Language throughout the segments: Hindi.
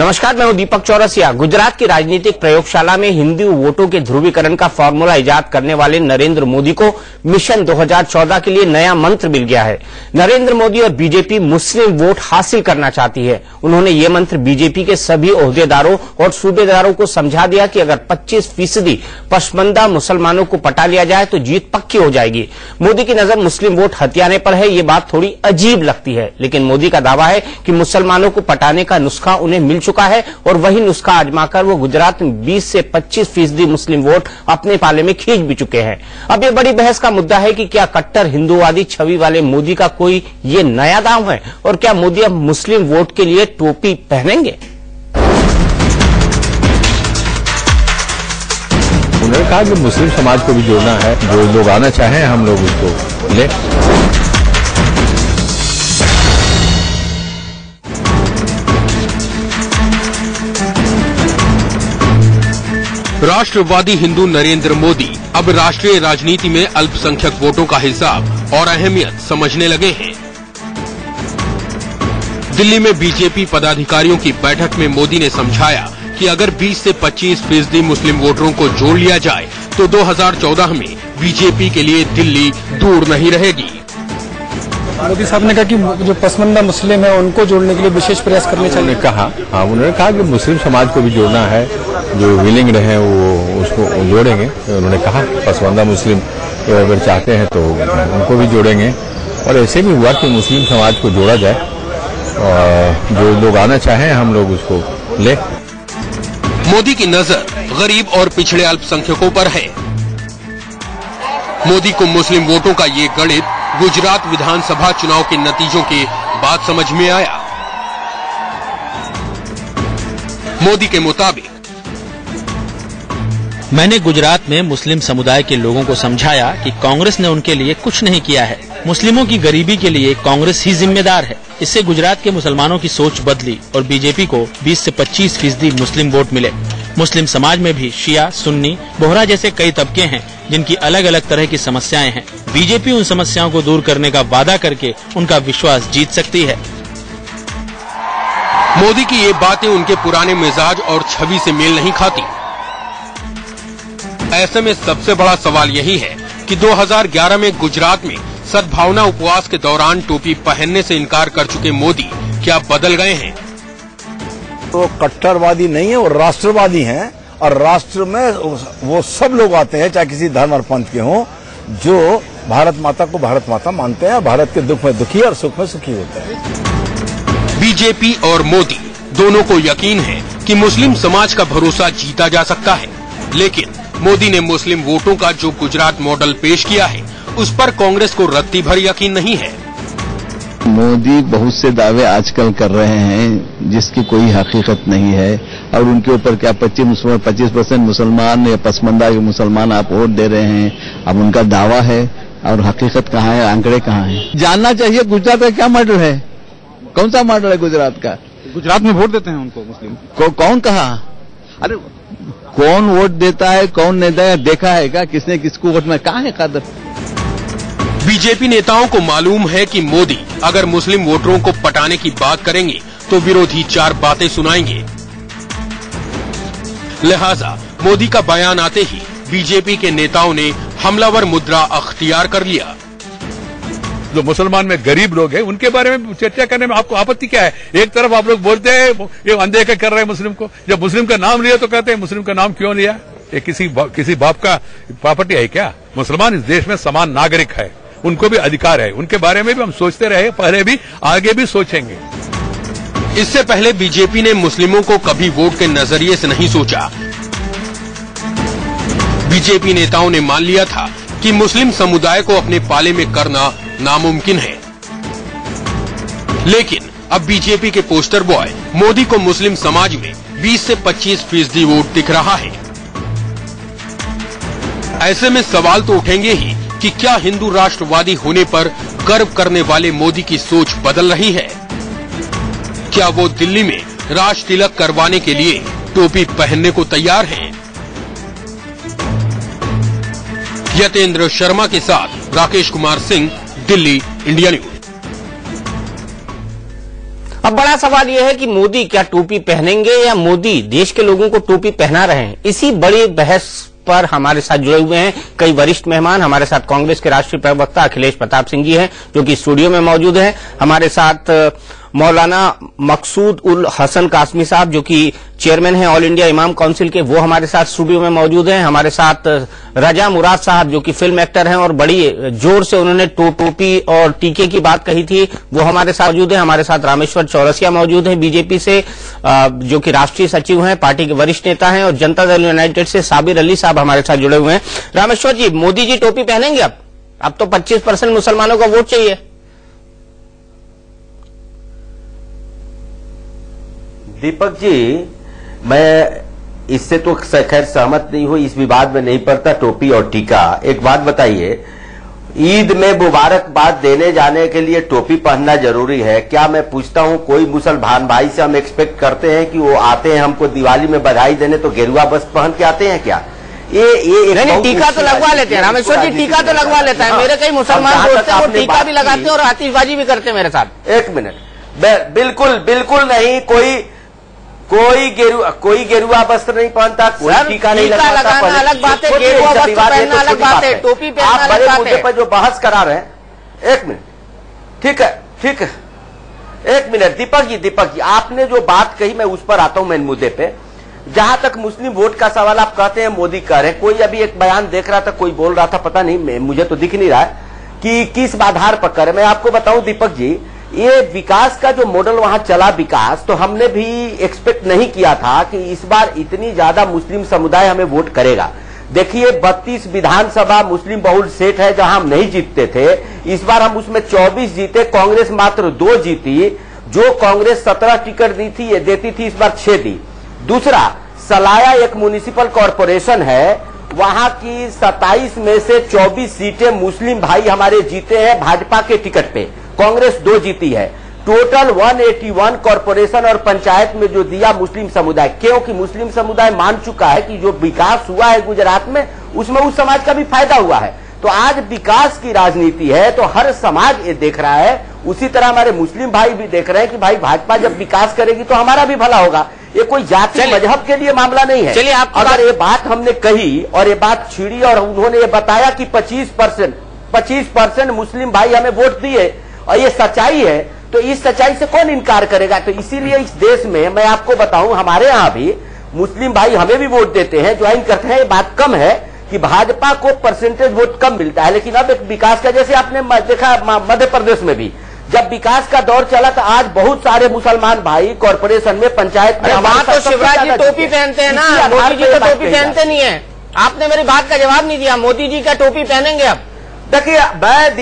नमस्कार, मैं हूं दीपक चौरसिया। गुजरात की राजनीतिक प्रयोगशाला में हिंदू वोटों के ध्रुवीकरण का फॉर्मूला इजाद करने वाले नरेंद्र मोदी को मिशन 2014 के लिए नया मंत्र मिल गया है। नरेंद्र मोदी और बीजेपी मुस्लिम वोट हासिल करना चाहती है। उन्होंने ये मंत्र बीजेपी के सभी ओहदेदारों और सूबेदारों को समझा दिया कि अगर 25% पसमंदा मुसलमानों को पटा लिया जाए तो जीत पक्की हो जाएगी। मोदी की नजर मुस्लिम वोट हथियाने पर है। ये बात थोड़ी अजीब लगती है, लेकिन मोदी का दावा है कि मुसलमानों को पटाने का नुस्खा उन्हें मिल चुका है और वही नुस्खा आजमाकर वो गुजरात में 20 से 25% मुस्लिम वोट अपने पाले में खींच भी चुके हैं। अब ये बड़ी बहस का मुद्दा है कि क्या कट्टर हिंदूवादी छवि वाले मोदी का कोई ये नया दांव है और क्या मोदी अब मुस्लिम वोट के लिए टोपी पहनेंगे? उन्होंने कहा कि मुस्लिम समाज को भी जोड़ना है, जो लोग आना चाहें हम लोग उसको ले। राष्ट्रवादी हिंदू नरेंद्र मोदी अब राष्ट्रीय राजनीति में अल्पसंख्यक वोटों का हिसाब और अहमियत समझने लगे हैं। दिल्ली में बीजेपी पदाधिकारियों की बैठक में मोदी ने समझाया कि अगर 20 से 25% मुस्लिम वोटरों को जोड़ लिया जाए तो 2014 में बीजेपी के लिए दिल्ली दूर नहीं रहेगी। मोदी साहब ने कहा कि जो पसमंदा मुस्लिम है उनको जोड़ने के लिए विशेष प्रयास करने चाहिए। उन्होंने कहा कि मुस्लिम समाज को भी जोड़ना है, जो विलिंग रहे वो उसको जोड़ेंगे। उन्होंने कहा पसमंदा मुस्लिम अगर चाहते हैं तो उनको भी जोड़ेंगे और ऐसे भी हुआ कि मुस्लिम समाज को जोड़ा जाए और जो लोग आना चाहें हम लोग उसको ले। मोदी की नजर गरीब और पिछड़े अल्पसंख्यकों पर है। मोदी को मुस्लिम वोटों का ये गणित गुजरात विधानसभा चुनाव के नतीजों के बाद समझ में आया। मोदी के मुताबिक, मैंने गुजरात में मुस्लिम समुदाय के लोगों को समझाया कि कांग्रेस ने उनके लिए कुछ नहीं किया है। मुस्लिमों की गरीबी के लिए कांग्रेस ही जिम्मेदार है। इससे गुजरात के मुसलमानों की सोच बदली और बीजेपी को 20 से 25% मुस्लिम वोट मिले। मुस्लिम समाज में भी शिया, सुन्नी, बोहरा जैसे कई तबके हैं जिनकी अलग अलग तरह की समस्याएं हैं। बीजेपी उन समस्याओं को दूर करने का वादा करके उनका विश्वास जीत सकती है। मोदी की ये बातें उनके पुराने मिजाज और छवि से मेल नहीं खाती। ऐसे में सबसे बड़ा सवाल यही है कि 2011 में गुजरात में सद्भावना उपवास के दौरान टोपी पहनने से इनकार कर चुके मोदी क्या बदल गए हैं? तो कट्टरवादी नहीं है, वो राष्ट्रवादी हैं और राष्ट्र में वो सब लोग आते हैं, चाहे किसी धर्म और पंथ के हों, जो भारत माता को भारत माता मानते हैं, भारत के दुख में दुखी और सुख में सुखी होते हैं। बीजेपी और मोदी दोनों को यकीन है कि मुस्लिम समाज का भरोसा जीता जा सकता है, लेकिन मोदी ने मुस्लिम वोटों का जो गुजरात मॉडल पेश किया है उस पर कांग्रेस को रत्ती भर यकीन नहीं है। मोदी बहुत से दावे आजकल कर रहे हैं जिसकी कोई हकीकत नहीं है और उनके ऊपर क्या 25% मुसलमान या पसमंदा के मुसलमान आप वोट दे रहे हैं। अब उनका दावा है और हकीकत कहाँ है, आंकड़े कहाँ हैं? जानना चाहिए गुजरात का क्या मॉडल है, कौन सा मॉडल है गुजरात का? गुजरात में वोट देते हैं उनको मुस्लिम कौन कहा? अरे कौन वोट देता है, कौन नहीं देखा है क्या? किसने किसको वोट में? कहाँ है कादर? बीजेपी नेताओं को मालूम है कि मोदी अगर मुस्लिम वोटरों को पटाने की बात करेंगे तो विरोधी 4 बातें सुनाएंगे। लिहाजा मोदी का बयान आते ही बीजेपी के नेताओं ने हमलावर मुद्रा अख्तियार कर लिया। जो मुसलमान में गरीब लोग हैं उनके बारे में चर्चा करने में आपको आपत्ति क्या है? एक तरफ आप लोग बोलते हैं ये अनदेखा कर रहे हैं मुस्लिम को, जब मुस्लिम का नाम लिया तो कहते हैं मुस्लिम का नाम क्यों लिया? ये किसी बाप का प्रॉपर्टी है क्या? मुसलमान इस देश में समान नागरिक है, उनको भी अधिकार है, उनके बारे में भी हम सोचते रहे, पहले भी आगे भी सोचेंगे। इससे पहले बीजेपी ने मुस्लिमों को कभी वोट के नजरिए से नहीं सोचा। बीजेपी नेताओं ने मान लिया था कि मुस्लिम समुदाय को अपने पाले में करना नामुमकिन है, लेकिन अब बीजेपी के पोस्टर बॉय मोदी को मुस्लिम समाज में 20 से 25% वोट दिख रहा है। ऐसे में सवाल तो उठेंगे ही कि क्या हिंदू राष्ट्रवादी होने पर गर्व करने वाले मोदी की सोच बदल रही है? क्या वो दिल्ली में राज तिलक करवाने के लिए टोपी पहनने को तैयार हैं? यतेंद्र शर्मा के साथ राकेश कुमार सिंह, दिल्ली, इंडिया न्यूज। अब बड़ा सवाल यह है कि मोदी क्या टोपी पहनेंगे या मोदी देश के लोगों को टोपी पहना रहे हैं। इसी बड़ी बहस पर हमारे साथ जुड़े हुए हैं कई वरिष्ठ मेहमान। हमारे साथ कांग्रेस के राष्ट्रीय प्रवक्ता अखिलेश प्रताप सिंह जी हैं जो कि स्टूडियो में मौजूद हैं। हमारे साथ मौलाना मकसूद उल हसन कासमी साहब जो कि चेयरमैन हैं ऑल इंडिया इमाम काउंसिल के, वो हमारे साथ स्टूडियो में मौजूद हैं। हमारे साथ रजा मुराद साहब जो कि फिल्म एक्टर हैं और बड़ी जोर से उन्होंने टोपी और टीके की बात कही थी, वो हमारे साथ मौजूद हैं। हमारे साथ रामेश्वर चौरसिया मौजूद हैं बीजेपी से, जो कि राष्ट्रीय सचिव हैं, पार्टी के वरिष्ठ नेता हैं, और जनता दल यूनाइटेड से साबिर अली साहब हमारे साथ जुड़े हुए हैं। रामेश्वर जी, मोदी जी टोपी पहनेंगे? अब तो 25% मुसलमानों का वोट चाहिए। दीपक जी, मैं इससे तो खैर सहमत नहीं हूं, इस विवाद में नहीं पड़ता टोपी और टीका। एक बात बताइए, ईद में मुबारकबाद देने जाने के लिए टोपी पहनना जरूरी है क्या? मैं पूछता हूं, कोई मुसलमान भाई से हम एक्सपेक्ट करते हैं कि वो आते हैं हमको दिवाली में बधाई देने तो गेरुआ बस पहन के आते हैं क्या? ये नहीं, टीका तो लगवा लेते हैं रामेश्वर जी, टीका तो लगवा लेता है। मेरे कई मुसलमान दोस्त हैं वो टीका भी लगाते हैं और आतिशबाजी भी करते हैं मेरे साथ। एक मिनट, बिल्कुल नहीं, कोई गेरुआ वस्त्र नहीं पहनता, कोई टीका नहीं लगाता। अलग बात है, गेरुआ वस्त्र पहनना अलग बात है, टोपी पहनना अलग बात है। आप बड़े मुद्दे पर जो बहस करा रहे हैं, एक मिनट, ठीक है, एक मिनट। दीपक जी, आपने जो बात कही मैं उस पर आता हूं मेन मुद्दे पे। जहां तक मुस्लिम वोट का सवाल आप कहते हैं मोदी कह रहे हैं, कोई अभी एक बयान देख रहा था, कोई बोल रहा था, पता नहीं, मुझे तो दिख नहीं रहा है कि किस आधार पर करे। मैं आपको बताऊं दीपक जी, ये विकास का जो मॉडल वहां चला विकास, तो हमने भी एक्सपेक्ट नहीं किया था कि इस बार इतनी ज्यादा मुस्लिम समुदाय हमें वोट करेगा। देखिए 32 विधानसभा मुस्लिम बहुल सेट है जहां हम नहीं जीतते थे, इस बार हम उसमें 24 जीते, कांग्रेस मात्र 2 जीती। जो कांग्रेस 17 टिकट दी थी ये देती थी, इस बार 6 दी। दूसरा, सलाया एक म्युनिसिपल कॉरपोरेशन है, वहां की 27 में से 24 सीटें मुस्लिम भाई हमारे जीते हैं भाजपा के टिकट पे, कांग्रेस 2 जीती है। टोटल 181 कॉरपोरेशन और पंचायत में जो दिया मुस्लिम समुदाय, क्योंकि मुस्लिम समुदाय मान चुका है कि जो विकास हुआ है गुजरात में उसमें उस समाज का भी फायदा हुआ है। तो आज विकास की राजनीति है तो हर समाज ये देख रहा है, उसी तरह हमारे मुस्लिम भाई भी देख रहे हैं कि भाई भाजपा जब विकास करेगी तो हमारा भी भला होगा। ये कोई जाति मजहब के लिए मामला नहीं है। चलिए, आप अगर ये बात हमने कही और ये बात छिड़ी और उन्होंने ये बताया कि 25% मुस्लिम भाई हमें वोट दिए और ये सच्चाई है, तो इस सच्चाई से कौन इनकार करेगा? तो इसीलिए इस देश में मैं आपको बताऊं, हमारे यहाँ भी मुस्लिम भाई हमें भी वोट देते हैं, ज्वाइन करते हैं। ये बात कम है कि भाजपा को परसेंटेज वोट कम मिलता है, लेकिन अब एक विकास का, जैसे आपने देखा मध्य प्रदेश में भी जब विकास का दौर चला तो आज बहुत सारे मुसलमान भाई कॉरपोरेशन में, पंचायत में। वहां तो शिवराज जी टोपी पहनते हैं ना, मोदी जी तो टोपी पहनते नहीं है। आपने मेरी बात का जवाब नहीं दिया, मोदी जी का टोपी पहनेंगे अब? देखिए मैं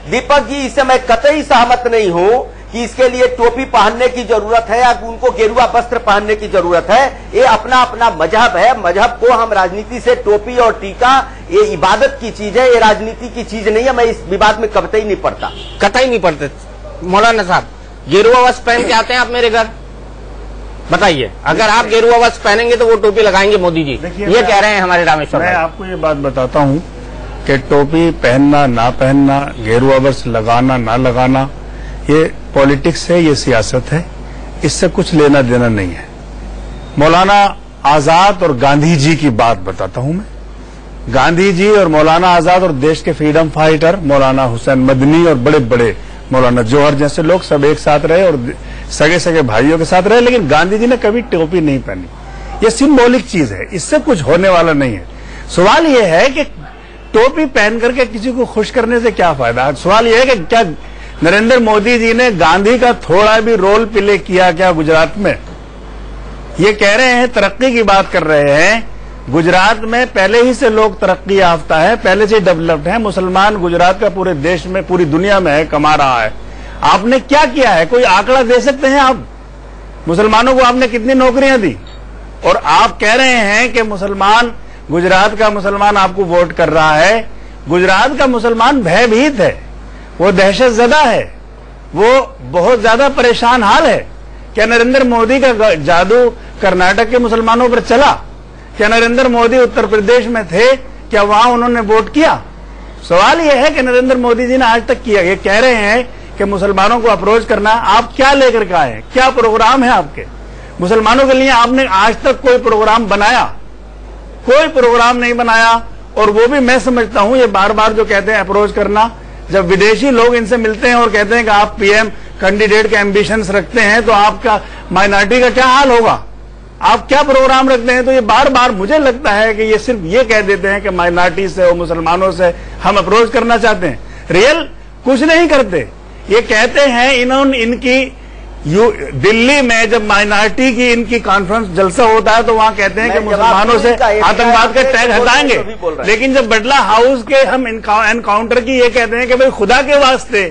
दीपक जी इससे मैं कतई सहमत नहीं हूं कि इसके लिए टोपी पहनने की जरूरत है या उनको गेरुआ वस्त्र पहनने की जरूरत है। ये अपना अपना मजहब है, मजहब को हम राजनीति से, टोपी और टीका ये इबादत की चीज है, ये राजनीति की चीज नहीं है। मैं इस विवाद में कतई नहीं पड़ता, कतई नहीं पड़ते। मौलाना साहब, गेरुआ वस्त्र पहन के आते हैं आप मेरे घर, बताइए, अगर आप गेरुआ वस्त्र पहनेंगे तो वो टोपी लगाएंगे मोदी जी, ये कह रहे हैं हमारे रामेश्वर। मैं आपको ये बात बताता हूँ कि टोपी पहनना ना पहनना, गेरुआ वस्त्र लगाना ना लगाना, ये पॉलिटिक्स है, ये सियासत है, इससे कुछ लेना देना नहीं है। मौलाना आजाद और गांधी जी की बात बताता हूं मैं। गांधी जी और मौलाना आजाद और देश के फ्रीडम फाइटर मौलाना हुसैन मदनी और बड़े बड़े मौलाना जौहर जैसे लोग सब एक साथ रहे और सगे सगे भाइयों के साथ रहे, लेकिन गांधी जी ने कभी टोपी नहीं पहनी। ये सिंबॉलिक चीज है, इससे कुछ होने वाला नहीं है। सवाल यह है कि टोपी पहन करके किसी को खुश करने से क्या फायदा? सवाल यह है कि क्या नरेंद्र मोदी जी ने गांधी का थोड़ा भी रोल प्ले किया क्या गुजरात में? ये कह रहे हैं तरक्की की बात कर रहे हैं, गुजरात में पहले ही से लोग तरक्की याफ्ता है, पहले से डेवलप्ड है। मुसलमान गुजरात का पूरे देश में, पूरी दुनिया में है, कमा रहा है। आपने क्या किया है? कोई आंकड़ा दे सकते हैं आप? मुसलमानों को आपने कितनी नौकरियां दी? और आप कह रहे हैं कि मुसलमान, गुजरात का मुसलमान आपको वोट कर रहा है। गुजरात का मुसलमान भयभीत है, वो दहशतजदा है, वो बहुत ज्यादा परेशान हाल है। क्या नरेंद्र मोदी का जादू कर्नाटक के मुसलमानों पर चला? क्या नरेंद्र मोदी उत्तर प्रदेश में थे? क्या वहां उन्होंने वोट किया? सवाल यह है कि नरेंद्र मोदी जी ने आज तक किया। ये कह रहे हैं कि मुसलमानों को अप्रोच करना, आप क्या लेकर के आए, क्या प्रोग्राम है आपके मुसलमानों के लिए? आपने आज तक कोई प्रोग्राम बनाया? कोई प्रोग्राम नहीं बनाया। और वो भी मैं समझता हूं, ये बार बार जो कहते हैं अप्रोच करना, जब विदेशी लोग इनसे मिलते हैं और कहते हैं कि आप पीएम कैंडिडेट के एम्बिशंस रखते हैं, तो आपका माइनॉरिटी का क्या हाल होगा, आप क्या प्रोग्राम रखते हैं? तो ये बार बार मुझे लगता है कि ये सिर्फ ये कह देते हैं कि माइनॉरिटी से और मुसलमानों से हम अप्रोच करना चाहते हैं, रियल कुछ नहीं करते। ये कहते हैं इनकी दिल्ली में जब माइनॉरिटी की इनकी कॉन्फ्रेंस जलसा होता है तो वहां कहते हैं कि मुसलमानों से आतंकवाद के टैग हटाएंगे, लेकिन जब बडला हाउस के हम एनकाउंटर की ये कहते हैं कि भाई खुदा के वास्ते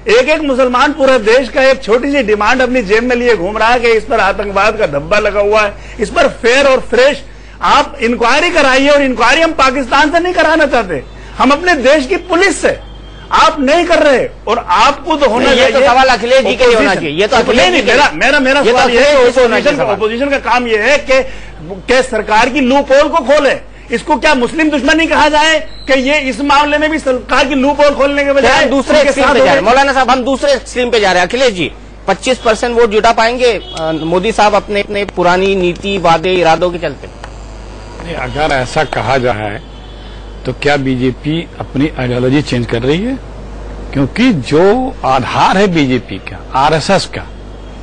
एक एक मुसलमान पूरे देश का एक छोटी सी डिमांड अपनी जेब में लिए घूम रहा है कि इस पर आतंकवाद का धब्बा लगा हुआ है, इस पर फेयर और फ्रेश आप इंक्वायरी कराइए। और इंक्वायरी हम पाकिस्तान से नहीं कराना चाहते, हम अपने देश की पुलिस से। आप नहीं कर रहे और आपको तो होना चाहिए। ये तो सवाल अखिलेश जी के लिए होना चाहिए। ये तो अखिलेश जी मेरा सवाल ये है, ऑपोजिशन का काम ये है कि सरकार की लूप होल को खोले। इसको क्या मुस्लिम दुश्मनी कहा जाए कि ये इस मामले में भी सरकार की लूप होल खोलने के बजाय दूसरे एक्सट्रीम पे जा रहे हैं? मौलाना साहब, हम दूसरे एक्सट्रीम पे जा रहे हैं। अखिलेश जी, 25% वोट जुटा पाएंगे मोदी साहब अपने पुरानी नीति, वादे, इरादों के चलते? अगर ऐसा कहा जाए तो क्या बीजेपी अपनी आइडियोलॉजी चेंज कर रही है? क्योंकि जो आधार है बीजेपी का, आरएसएस का,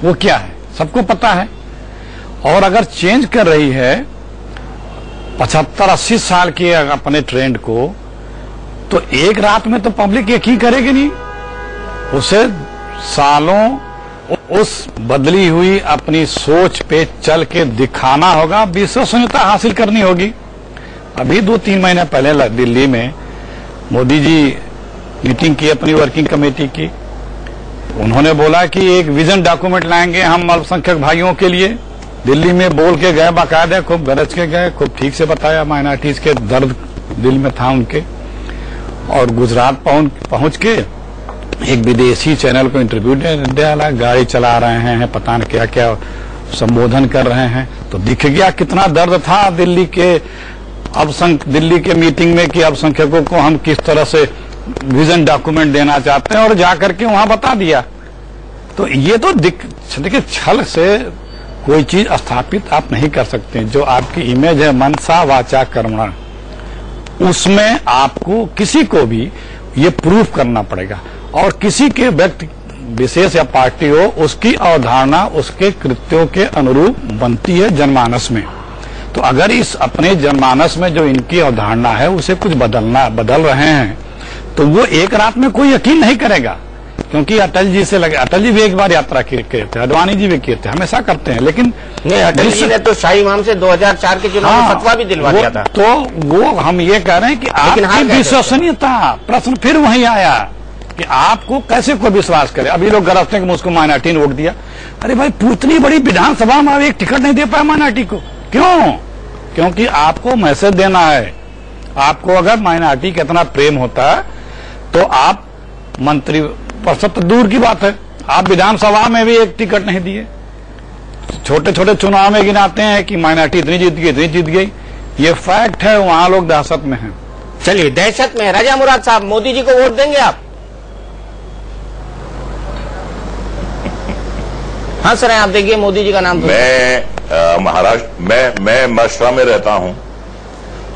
वो क्या है सबको पता है। और अगर चेंज कर रही है 75-80 साल के अपने ट्रेंड को, तो एक रात में तो पब्लिक यकीन करेगी नहीं। उसे सालों उस बदली हुई अपनी सोच पे चल के दिखाना होगा, विश्वसनीयता हासिल करनी होगी। अभी 2-3 महीने पहले दिल्ली में मोदी जी मीटिंग की अपनी वर्किंग कमेटी की। उन्होंने बोला कि एक विजन डॉक्यूमेंट लाएंगे हम अल्पसंख्यक भाइयों के लिए। दिल्ली में बोल के गए, बाकायदा खूब गरज के गए, खूब ठीक से बताया, माइनॉरिटीज के दर्द दिल में था उनके। और गुजरात पहुंच के एक विदेशी चैनल को इंटरव्यू डाला, गाड़ी चला रहे हैं, पता नहीं क्या क्या संबोधन कर रहे हैं, तो दिख गया कितना दर्द था दिल्ली के मीटिंग में कि अल्पसंख्यकों को हम किस तरह से विजन डॉक्यूमेंट देना चाहते हैं, और जाकर के वहां बता दिया। तो ये तो देखिए, छल से कोई चीज स्थापित आप नहीं कर सकते। जो आपकी इमेज है मनसा वाचा कर्मणा, उसमें आपको किसी को भी ये प्रूफ करना पड़ेगा। और किसी के व्यक्ति विशेष या पार्टी हो, उसकी अवधारणा उसके कृत्यों के अनुरूप बनती है जनमानस में। तो अगर इस अपने जनमानस में जो इनकी अवधारणा है उसे कुछ बदल रहे हैं, तो वो एक रात में कोई यकीन नहीं करेगा। क्योंकि अटल जी से लगे, अटल जी भी एक बार यात्रा किए थे, अडवाणी जी भी किए थे, हमेशा करते हैं। लेकिन नहीं, अटल जी ने तो शाही इमाम से 2004 के चुनाव में फतवा भी दिलवा दिया था। तो वो हम ये कह रहे हैं कि आपकी विश्वसनीयता, प्रश्न फिर वहीं आया कि आपको कैसे कोई विश्वास करे। अभी लोग गरजते हैं कि मुझको माइनॉरिटी ने वोट दिया। अरे भाई, इतनी बड़ी विधानसभा में एक टिकट नहीं दे पाया माइनॉरिटी को, क्यों? क्योंकि आपको मैसेज देना है। आपको अगर माइनॉरिटी का इतना प्रेम होता है तो आप मंत्री परिषद तो दूर की बात है, आप विधानसभा में भी एक टिकट नहीं दिए। छोटे छोटे चुनाव में गिनाते हैं कि माइनॉरिटी इतनी जीत गई, इतनी जीत गई। ये फैक्ट है, वहां लोग दहशत में हैं। चलिए, दहशत में राजा मुराद साहब, मोदी जी को वोट देंगे आप? हाँ सर, आप देखिए मोदी जी का नाम। मैं महाराष्ट्र मैं महाराष्ट्र में रहता हूं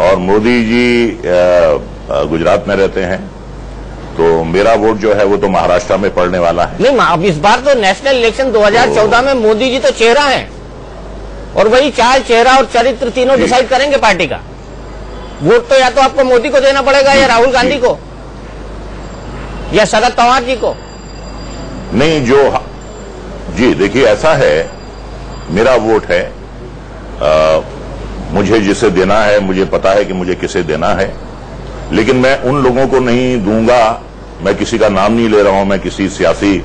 और मोदी जी गुजरात में रहते हैं, तो मेरा वोट जो है वो तो महाराष्ट्र में पड़ने वाला है। नहीं, अब इस बार तो नेशनल इलेक्शन 2014 में मोदी जी तो चेहरा है, और वही चाल, चेहरा और चरित्र तीनों डिसाइड करेंगे पार्टी का। वोट तो या तो आपको मोदी को देना पड़ेगा, या राहुल गांधी को, या शरद पवार जी को। नहीं, जी देखिए, ऐसा है, मेरा वोट है, मुझे जिसे देना है, मुझे पता है कि मुझे किसे देना है, लेकिन मैं उन लोगों को नहीं दूंगा। मैं किसी का नाम नहीं ले रहा हूं, मैं किसी सियासी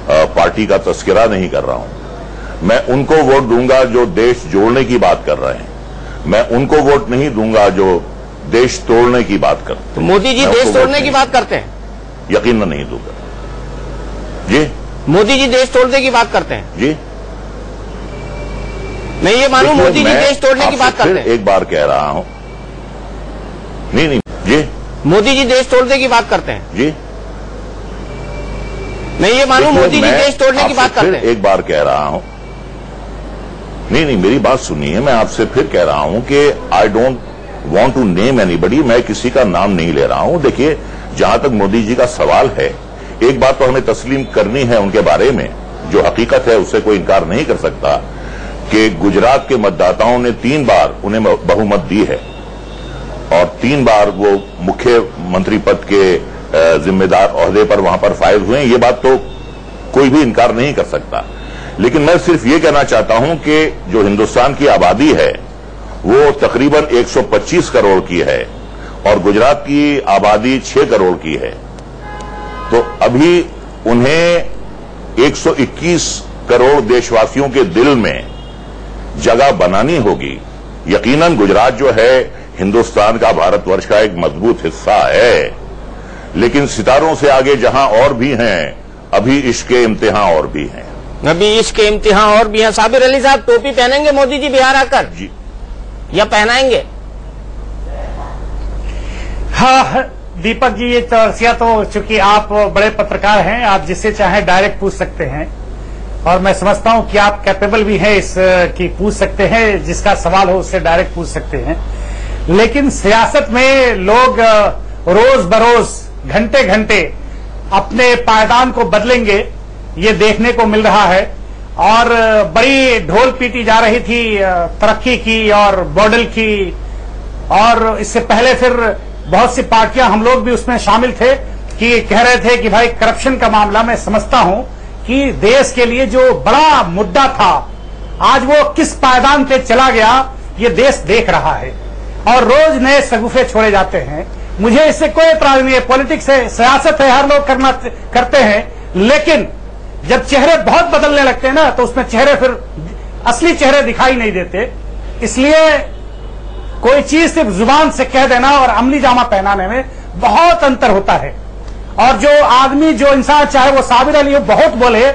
पार्टी का तस्करा नहीं कर रहा हूं। मैं उनको वोट दूंगा जो देश जोड़ने की बात कर रहे हैं। मैं उनको वोट नहीं दूंगा जो देश तोड़ने की बात करते हैं। तो मोदी जी देश तोड़ने की बात करते हैं? यकीनन नहीं दूंगा जी। मोदी जी देश तोड़ने की बात करते हैं जी? मैं ये मानूं मोदी जी देश तोड़ने की बात करते हैं? एक बार कह रहा हूं, नहीं जी, मोदी जी देश तोड़ने की बात करते हैं जी? नहीं, ये मानो मोदी जी देश तोड़ने की बात करते हैं। एक बार कह रहा हूं, नहीं मेरी बात सुनिए, मैं आपसे फिर कह रहा हूं कि I don't want to name anybody, मैं किसी का नाम नहीं ले रहा हूं। देखिए, जहां तक मोदी जी का सवाल है, एक बात तो हमें तस्लीम करनी है उनके बारे में, जो हकीकत है उससे कोई इनकार नहीं कर सकता कि गुजरात के मतदाताओं ने 3 बार उन्हें बहुमत दी है और 3 बार वो मुख्यमंत्री पद के जिम्मेदार ओहदे पर वहां पर फायज हुए हैं। ये बात तो कोई भी इनकार नहीं कर सकता। लेकिन मैं सिर्फ ये कहना चाहता हूं कि जो हिंदुस्तान की आबादी है वो तकरीबन 125 करोड़ की है और गुजरात की आबादी 6 करोड़ की है। तो अभी उन्हें 121 करोड़ देशवासियों के दिल में जगह बनानी होगी। यकीनन गुजरात जो है हिंदुस्तान का, भारतवर्ष का एक मजबूत हिस्सा है, लेकिन सितारों से आगे जहां और भी हैं, अभी इश्क के इम्तिहान और भी हैं। अभी इश्क के इम्तिहान और भी हैं। साबिर अली साहब, टोपी पहनेंगे मोदी जी बिहार आकर जी या पहनाएंगे? हाँ दीपक जी, ये चर्चा तो चूंकि आप बड़े पत्रकार हैं, आप जिससे चाहे डायरेक्ट पूछ सकते हैं और मैं समझता हूं कि आप कैपेबल भी हैं इस की पूछ सकते हैं, जिसका सवाल हो उससे डायरेक्ट पूछ सकते हैं। लेकिन सियासत में लोग रोज बरोज घंटे घंटे अपने पायदान को बदलेंगे, ये देखने को मिल रहा है। और बड़ी ढोल पीटी जा रही थी तरक्की की और मॉडल की, और इससे पहले फिर बहुत सी पार्टियां, हम लोग भी उसमें शामिल थे, कि कह रहे थे कि भाई करप्शन का मामला, मैं समझता हूं कि देश के लिए जो बड़ा मुद्दा था, आज वो किस पायदान पे चला गया ये देश देख रहा है और रोज नए शगुफे छोड़े जाते हैं। मुझे इससे कोई एतराज नहीं है, पॉलिटिक्स है, सियासत है, हर लोग करते हैं, लेकिन जब चेहरे बहुत बदलने लगते हैं ना, तो उसमें चेहरे फिर असली चेहरे दिखाई नहीं देते। इसलिए कोई चीज सिर्फ जुबान से कह देना और अमली जामा पहनाने में बहुत अंतर होता है। और जो आदमी, जो इंसान, चाहे वो साबिर अली हो, बहुत बोले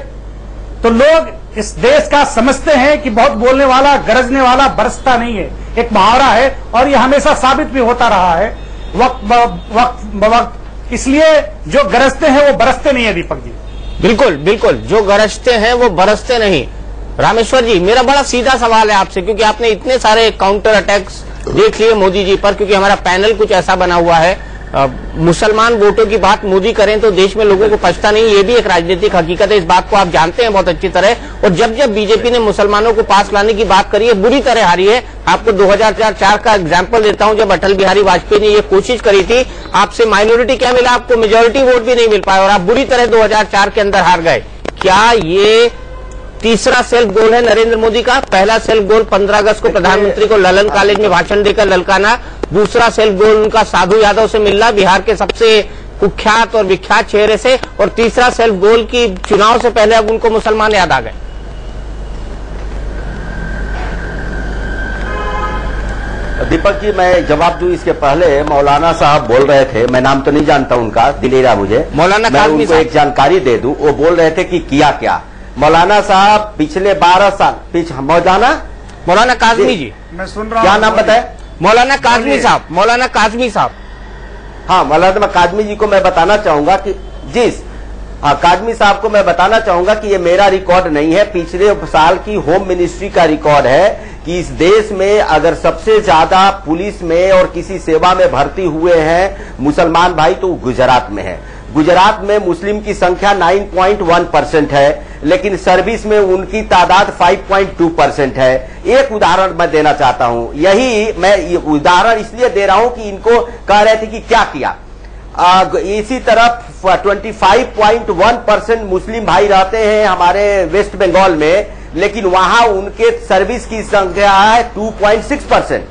तो लोग इस देश का समझते हैं कि बहुत बोलने वाला, गरजने वाला बरसता नहीं है, एक मुहावरा है और ये हमेशा साबित भी होता रहा है वक्त ब-वक्त। इसलिए जो गरजते हैं वो बरसते नहीं है दीपक जी। बिल्कुल बिल्कुल, जो गरजते हैं वो बरसते नहीं। रामेश्वर जी, मेरा बड़ा सीधा सवाल है आपसे, क्योंकि आपने इतने सारे काउंटर अटैक्स देख लिए मोदी जी पर, क्योंकि हमारा पैनल कुछ ऐसा बना हुआ है, मुसलमान वोटों की बात मोदी करें तो देश में लोगों को पछता नहीं, ये भी एक राजनीतिक हकीकत है, इस बात को आप जानते हैं बहुत अच्छी तरह। और जब जब बीजेपी ने मुसलमानों को पास लाने की बात करी है, बुरी तरह हारी है। आपको 2004 का एग्जाम्पल देता हूं, जब अटल बिहारी वाजपेयी ने ये कोशिश करी थी, आपसे माइनॉरिटी क्या मिला, आपको मेजोरिटी वोट भी नहीं मिल पाया और आप बुरी तरह 2004 के अंदर हार गए। क्या ये तीसरा सेल्फ गोल है नरेंद्र मोदी का? पहला सेल्फ गोल 15 अगस्त को प्रधानमंत्री को ललन कॉलेज में भाषण देकर ललकाना, दूसरा सेल्फ गोल उनका साधु यादव से मिलना, बिहार के सबसे कुख्यात और विख्यात चेहरे से, और तीसरा सेल्फ गोल की चुनाव से पहले अब उनको मुसलमान याद आ गए। दीपक जी, मैं जवाब दूं इसके पहले मौलाना साहब बोल रहे थे, मैं नाम तो नहीं जानता उनका, दिलेरा मुझे, मौलाना मैं उनको एक जानकारी दे दूं। वो बोल रहे थे कि किया क्या मौलाना साहब पिछले 12 साल मौलाना काजमी जी, मैं सुन रहा हूं, क्या नाम बताए? मौलाना काजमी साहब, मौलाना काजमी साहब। हाँ, मौलाना काजमी जी को मैं बताना चाहूंगा कि काजमी साहब को मैं बताना चाहूंगा कि ये मेरा रिकॉर्ड नहीं है, पिछले साल की होम मिनिस्ट्री का रिकॉर्ड है कि इस देश में अगर सबसे ज्यादा पुलिस में और किसी सेवा में भर्ती हुए हैं मुसलमान भाई तो गुजरात में है। गुजरात में मुस्लिम की संख्या 9.1% है, लेकिन सर्विस में उनकी तादाद 5.2% है। एक उदाहरण मैं देना चाहता हूं, यही मैं उदाहरण इसलिए दे रहा हूं कि इनको कह रहे थे कि क्या किया। इसी तरफ 25.1% मुस्लिम भाई रहते हैं हमारे वेस्ट बंगाल में, लेकिन वहां उनके सर्विस की संख्या है 2.6%।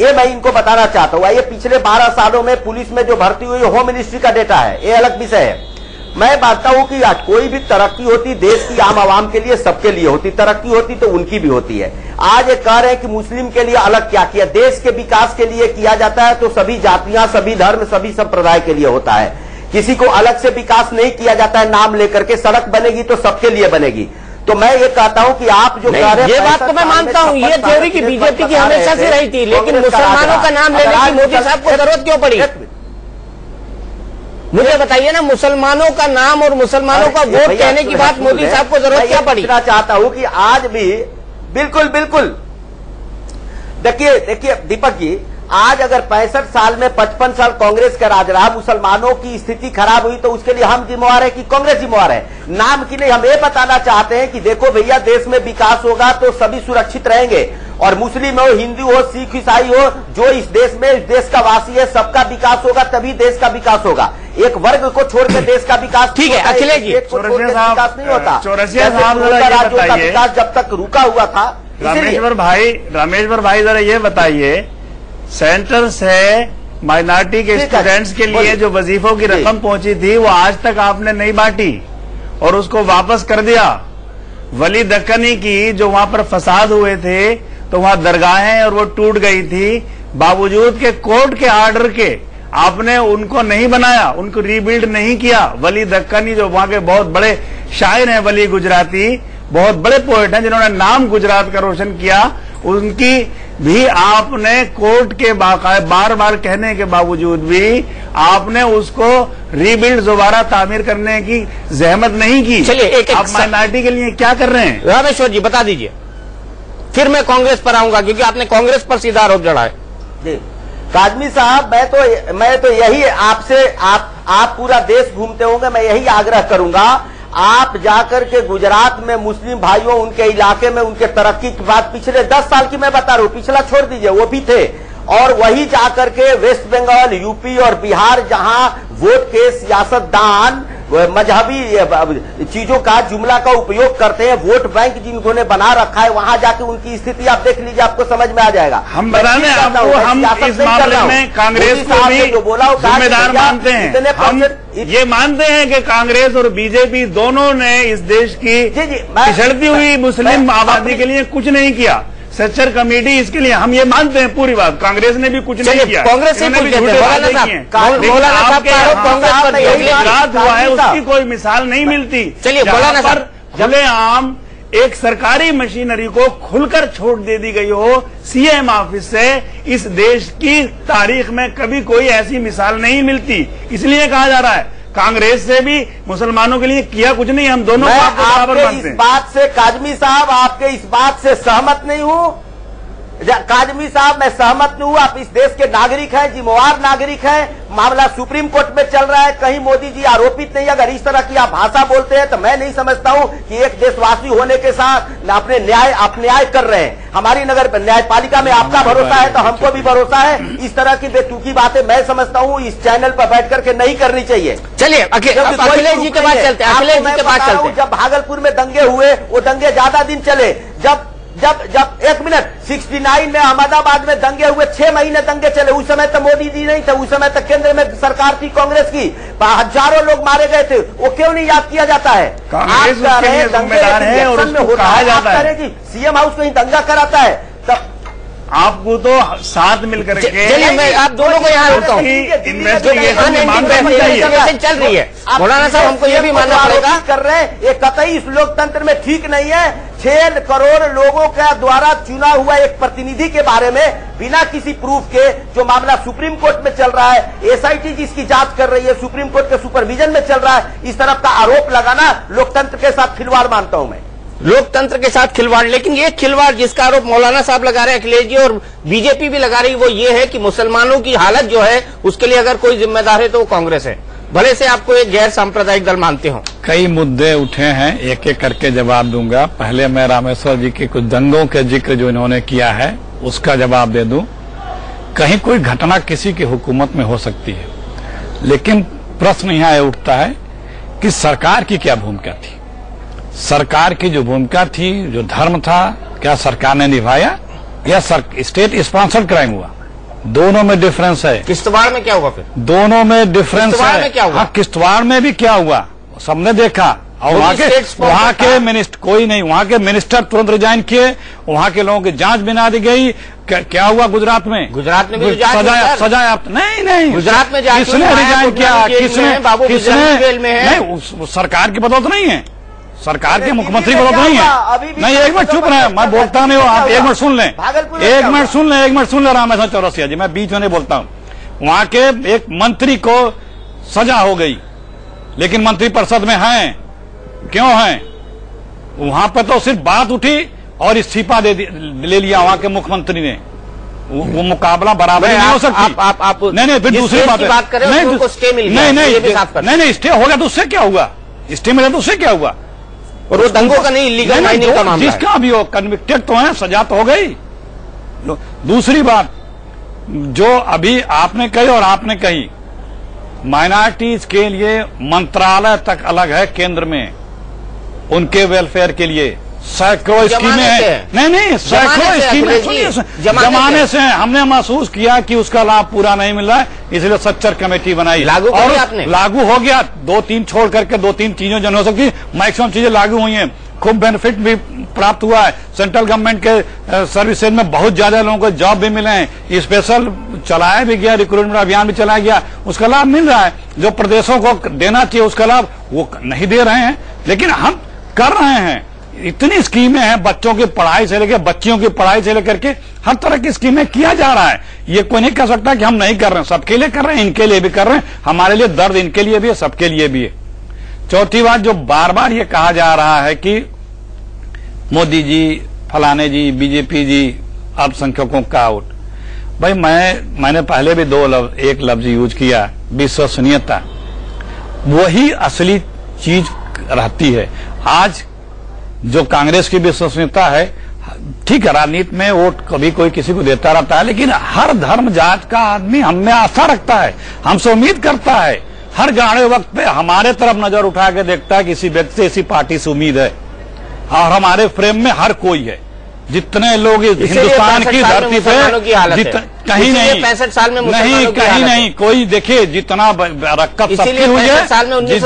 ये मैं इनको बताना चाहता हूं। ये पिछले 12 सालों में पुलिस में जो भर्ती हुई होम मिनिस्ट्री का डेटा है, ये अलग विषय है। मैं मानता हूं कि कोई भी तरक्की होती देश की आम आवाम के लिए, सबके लिए होती, तरक्की होती तो उनकी भी होती है। आज ये कह रहे हैं कि मुस्लिम के लिए अलग क्या किया, देश के विकास के लिए किया जाता है तो सभी जातियां, सभी धर्म, सभी संप्रदाय के लिए होता है। किसी को अलग से विकास नहीं किया जाता है नाम लेकर के। सड़क बनेगी तो सबके लिए बनेगी। तो मैं ये कहता हूं कि आप जो कह रहे हैं, ये बात तो मैं मानता हूं, ये थ्योरी की बीजेपी की हमेशा से रही थी, लेकिन मुसलमानों का नाम लेने की मोदी साहब को जरूरत क्यों पड़ी? मुझे बताइए ना, मुसलमानों का नाम और मुसलमानों का वोट कहने की बात मोदी साहब को जरूरत क्या पड़ी? मैं चाहता हूं कि आज भी बिल्कुल देखिए दीपक जी, आज अगर 65 साल में 55 साल कांग्रेस का राज रहा, मुसलमानों की स्थिति खराब हुई तो उसके लिए हम जिम्मेवार है कि कांग्रेस जिम्मेवार है? नाम की नहीं, हम ये बताना चाहते हैं कि देखो भैया, देश में विकास होगा तो सभी सुरक्षित रहेंगे, और मुस्लिम हो, हिंदू हो, सिख ईसाई हो, जो इस देश में इस देश का वासी है, सबका विकास होगा, तभी देश का विकास होगा। एक वर्ग को छोड़ के देश का विकास ठीक है, अखिलेश जी, विकास नहीं होता। चौरसिया साहब राज्यों का विकास जब तक रुका हुआ था। रामेश्वर भाई जरा ये बताइए, सेंटर से माइनॉरिटी के स्टूडेंट्स के लिए जो वजीफों की रकम पहुंची थी वो आज तक आपने नहीं बांटी और उसको वापस कर दिया। वली दक्कनी की जो वहां पर फसाद हुए थे तो वहां दरगाहें और वो टूट गई थी, बावजूद के कोर्ट के आर्डर के आपने उनको नहीं बनाया, उनको रीबिल्ड नहीं किया। वली दक्कनी जो वहां के बहुत बड़े शायर हैं, वली गुजराती, बहुत बड़े पोएट हैं जिन्होंने नाम गुजरात का रोशन किया, उनकी भी आपने कोर्ट के बार बार कहने के बावजूद भी आपने उसको रीबिल्ड दोबारा तामीर करने की जहमत नहीं की। चलिए आप माइनॉरिटी के लिए क्या कर रहे हैं? रामेश्वर जी बता दीजिए, फिर मैं कांग्रेस पर आऊंगा क्योंकि आपने कांग्रेस पर सीधा आरोप जड़ा है। जी काजमी साहब, मैं तो यही आपसे, आप पूरा देश घूमते होंगे, मैं यही आग्रह करूंगा, आप जाकर के गुजरात में मुस्लिम भाइयों, उनके इलाके में उनके तरक्की की बात पिछले 10 साल की मैं बता रहा हूं, पिछला छोड़ दीजिए, वो भी थे, और वही जाकर के वेस्ट बंगाल, यूपी और बिहार, जहां वोट के सियासतदान मजहबी चीजों का, जुमला का उपयोग करते हैं, वोट बैंक जिन्होंने बना रखा है, वहां जाके उनकी स्थिति आप देख लीजिए, आपको समझ में आ जाएगा। हम बताने आपको, हम इस मामले में कांग्रेस को भी जिम्मेदार मानते हैं। हम ये मानते हैं कि कांग्रेस और बीजेपी दोनों ने इस देश की पिछड़ती हुई मुस्लिम आबादी के लिए कुछ नहीं किया। सेक्टर कमेटी, इसके लिए हम ये मानते हैं पूरी बात, कांग्रेस ने भी कुछ नहीं किया। कांग्रेस से भी झूठे वादे किए हैं। गुजरात हुआ है उसकी कोई मिसाल नहीं मिलती। चलिए मौलाना साहब, खुलेआम एक सरकारी मशीनरी को खुलकर छूट दे दी गई हो सीएम ऑफिस से, इस देश की तारीख में कभी कोई ऐसी मिसाल नहीं मिलती। इसलिए कहा जा रहा है कांग्रेस से भी मुसलमानों के लिए किया कुछ नहीं, हम दोनों बराबर मानते हैं। इस बात से काजमी साहब, आपके इस बात से सहमत नहीं हूं। काजमी साहब, मैं सहमत नहीं हूं। आप इस देश के नागरिक हैं, जिम्मेवार नागरिक हैं। मामला सुप्रीम कोर्ट में चल रहा है, कहीं मोदी जी आरोपित नहीं। अगर इस तरह की आप भाषा बोलते हैं तो मैं नहीं समझता हूं कि एक देशवासी होने के साथ अपने न्याय कर रहे हैं। हमारी नगर न्यायपालिका में आपका भरोसा है तो हमको भी भरोसा है। इस तरह की बेतुकी बातें मैं समझता हूं इस चैनल पर बैठ करके नहीं करनी चाहिए। चलिए अखिलेश जी के बाद चलते हैं। जब भागलपुर में दंगे हुए, वो दंगे ज्यादा दिन चले। जब 1 मिनट 69 में अहमदाबाद में दंगे हुए, 6 महीने दंगे चले, उस समय तो मोदी जी नहीं थे, उस समय तक केंद्र में सरकार थी कांग्रेस की, हजारों लोग मारे गए थे। वो क्यों नहीं याद किया जाता है? आप कह रहे हैं दंगे में होता है, आप कह रहे हैं कि सीएम हाउस कहीं दंगा कराता है, तब आपको तो साथ मिलकर के, चलिए मैं आप दोनों को यहाँ रोकता हूँ। इन्वेस्टिगेशन चल रही है मौलाना साहब, हमको ये भी मानना पड़ेगा। कर रहे हैं ये कतई इस लोकतंत्र में ठीक नहीं है। 6 करोड़ लोगों के द्वारा चुना हुआ एक प्रतिनिधि के बारे में बिना किसी प्रूफ के जो मामला सुप्रीम कोर्ट में चल रहा है, एसआईटी जिसकी जांच कर रही है, सुप्रीम कोर्ट के सुपरविजन में चल रहा है, इस तरफ का आरोप लगाना लोकतंत्र के साथ खिलवाड़ मानता हूं मैं। लोकतंत्र के साथ खिलवाड़, लेकिन ये खिलवाड़ जिसका आरोप मौलाना साहब लगा रहे हैं, अखिलेश जी और बीजेपी भी लगा रही है, वो ये है कि मुसलमानों की हालत जो है उसके लिए अगर कोई जिम्मेदार है तो वो कांग्रेस है, भले से आपको एक गैर सांप्रदायिक दल मानते हो। कई मुद्दे उठे हैं, एक एक करके जवाब दूंगा। पहले मैं रामेश्वर जी के कुछ दंगों के जिक्र जो इन्होंने किया है उसका जवाब दे दूं। कहीं कोई घटना किसी की हुकूमत में हो सकती है, लेकिन प्रश्न यहाँ उठता है कि सरकार की क्या भूमिका थी। सरकार की जो भूमिका थी, जो धर्म था, क्या सरकार ने निभाया या स्टेट स्पॉन्सर्ड क्राइम हुआ? दोनों में डिफरेंस है। किश्तवाड़ में क्या हुआ? फिर दोनों में डिफरेंस है। में क्या हुआ? हाँ, किश्तवाड़ में भी क्या हुआ सबने देखा, और वहाँ के मिनिस्टर कोई नहीं, वहाँ के मिनिस्टर तुरंत रिजाइन किए, वहाँ के लोगों की जांच बना दी गई। क्या हुआ गुजरात में? भी सजाया नहीं, गुजरात में किसने रिजाइन किया? किसने नहीं, सरकार की बदौलत नहीं है, सरकार के मुख्यमंत्री बदौलत नहीं है। नहीं, एक मिनट चुप रहे, मैं बोलता नहीं हूँ, आप एक मिनट सुन लें, एक मिनट सुन ले रामेश्वर चौरसिया जी, मैं बीच में नहीं बोलता हूँ। वहाँ के एक मंत्री को सजा हो गई, लेकिन मंत्रिपरिषद में हैं। क्यों हैं? वहां पर तो सिर्फ बात उठी और इस्तीफा ले लिया वहां के मुख्यमंत्री ने। वो मुकाबला बराबर नहीं हो सकती। आप नहीं, फिर दूसरी बात करें, उनको स्टे मिल गया, नहीं, स्टे हो गया तो उससे क्या हुआ? स्टे मिला तो उससे क्या हुआ? और वो दंगों का नहीं, इलीगल माइनिंग का मामला है। जिसका भी हो, कन्विक्टेड तो है, सजा तो हो गई। दूसरी बात जो अभी आपने कही और आपने कही, माइनॉरिटीज के लिए मंत्रालय तक अलग है केंद्र में, उनके वेलफेयर के लिए सैकड़ों स्कीमें हैं। नहीं, सैकड़ों स्कीमें, सुनिए, जमाने से हमने महसूस किया कि उसका लाभ पूरा नहीं मिल रहा है, इसलिए सच्चर कमेटी बनाई, लागू और आपने? लागू हो गया। 2-3 छोड़ करके 2-3 चीजें जो हो सकती, मैक्सिमम चीजें लागू हुई हैं। खूब बेनिफिट भी प्राप्त हुआ है। सेंट्रल गवर्नमेंट के सर्विसेज में बहुत ज्यादा लोगों को जॉब भी मिले हैं। स्पेशल चलाया भी गया, रिक्रूटमेंट अभियान भी चलाया गया, उसका लाभ मिल रहा है। जो प्रदेशों को देना चाहिए उसका लाभ वो नहीं दे रहे हैं, लेकिन हम कर रहे हैं। इतनी स्कीमें हैं, बच्चों की पढ़ाई से लेकर, बच्चियों की पढ़ाई से लेकर के हर तरह की स्कीमें किया जा रहा है। ये कोई नहीं कह सकता कि हम नहीं कर रहे हैं, सबके लिए कर रहे हैं, इनके लिए भी कर रहे हैं। हमारे लिए दर्द इनके लिए भी है, सबके लिए भी है। चौथी बात, जो बार बार ये कहा जा रहा है कि मोदी जी, फलाने जी, बीजेपी जी अल्पसंख्यकों का आउट। भाई मैंने पहले भी एक लफ्ज यूज किया, विश्वसनीयता। वही असली चीज रहती है। आज जो कांग्रेस की विश्वसनीयता है, ठीक है, राजनीति में वोट कभी कोई किसी को देता रहता है, लेकिन हर धर्म जात का आदमी हम में आस्था रखता है, हमसे उम्मीद करता है। हर गाड़े वक्त पे हमारे तरफ नजर उठा के देखता है, किसी व्यक्ति से, इसी पार्टी से उम्मीद है। और हमारे फ्रेम में हर कोई है। जितने लोग हिंदुस्तान की धरती पे कहीं नहीं, 65 साल में नहीं, कोई देखिए जितना रकम सबकी हुई है।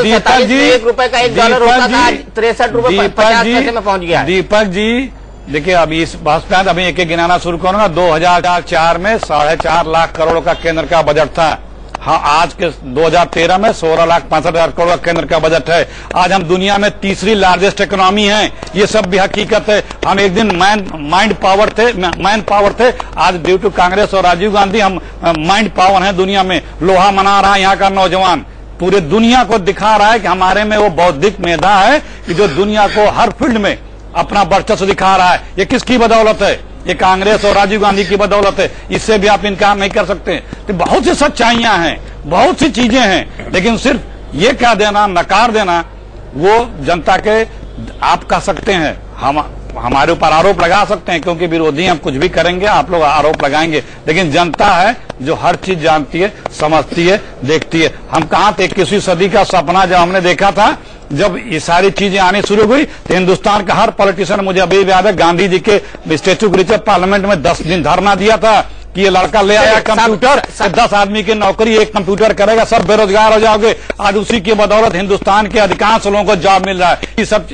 दीपक जी, $1 होता था, 63 रुपए 50 पैसे में पहुंच गया। दीपक जी देखिए, अभी इस भाषण में अभी एक गिनाना शुरू करूंगा। 2004 में 4.5 लाख करोड़ का केंद्र का बजट था। हाँ, आज के 2013 में 16,65,000 करोड़ का केंद्र का बजट है। आज हम दुनिया में तीसरी लार्जेस्ट इकोनॉमी है। ये सब भी हकीकत है। हम एक दिन मैन पावर थे। आज ड्यू टू कांग्रेस और राजीव गांधी हम माइंड पावर हैं दुनिया में। लोहा मना रहा है यहाँ का नौजवान, पूरे दुनिया को दिखा रहा है कि हमारे में वो बौद्धिक मेधा है कि जो दुनिया को हर फील्ड में अपना वर्चस्व दिखा रहा है। ये किसकी बदौलत है? ये कांग्रेस और राजीव गांधी की बदौलत है। इससे भी आप इनकार नहीं कर सकते। तो बहुत सी सच्चाइयां हैं, बहुत सी चीजें हैं, लेकिन सिर्फ ये कह देना, नकार देना, वो जनता के आप कह सकते हैं, हम हमारे ऊपर आरोप लगा सकते हैं, क्योंकि विरोधी हम कुछ भी करेंगे, आप लोग आरोप लगाएंगे, लेकिन जनता है जो हर चीज जानती है, समझती है, देखती है। हम कहाँ थे? 21वीं सदी का सपना जब हमने देखा था, जब ये सारी चीजें आनी शुरू हुई, तो हिंदुस्तान का हर पॉलिटिशियन, मुझे अभी याद है, गांधी जी के स्टेचू के नीचे पार्लियामेंट में 10 दिन धरना दिया था कि ये लड़का ले आया कंप्यूटर, 10 आदमी की नौकरी एक कंप्यूटर करेगा, सब बेरोजगार हो जाओगे। आज उसी की बदौलत हिंदुस्तान के अधिकांश लोगों को जॉब मिल रहा है। ये सब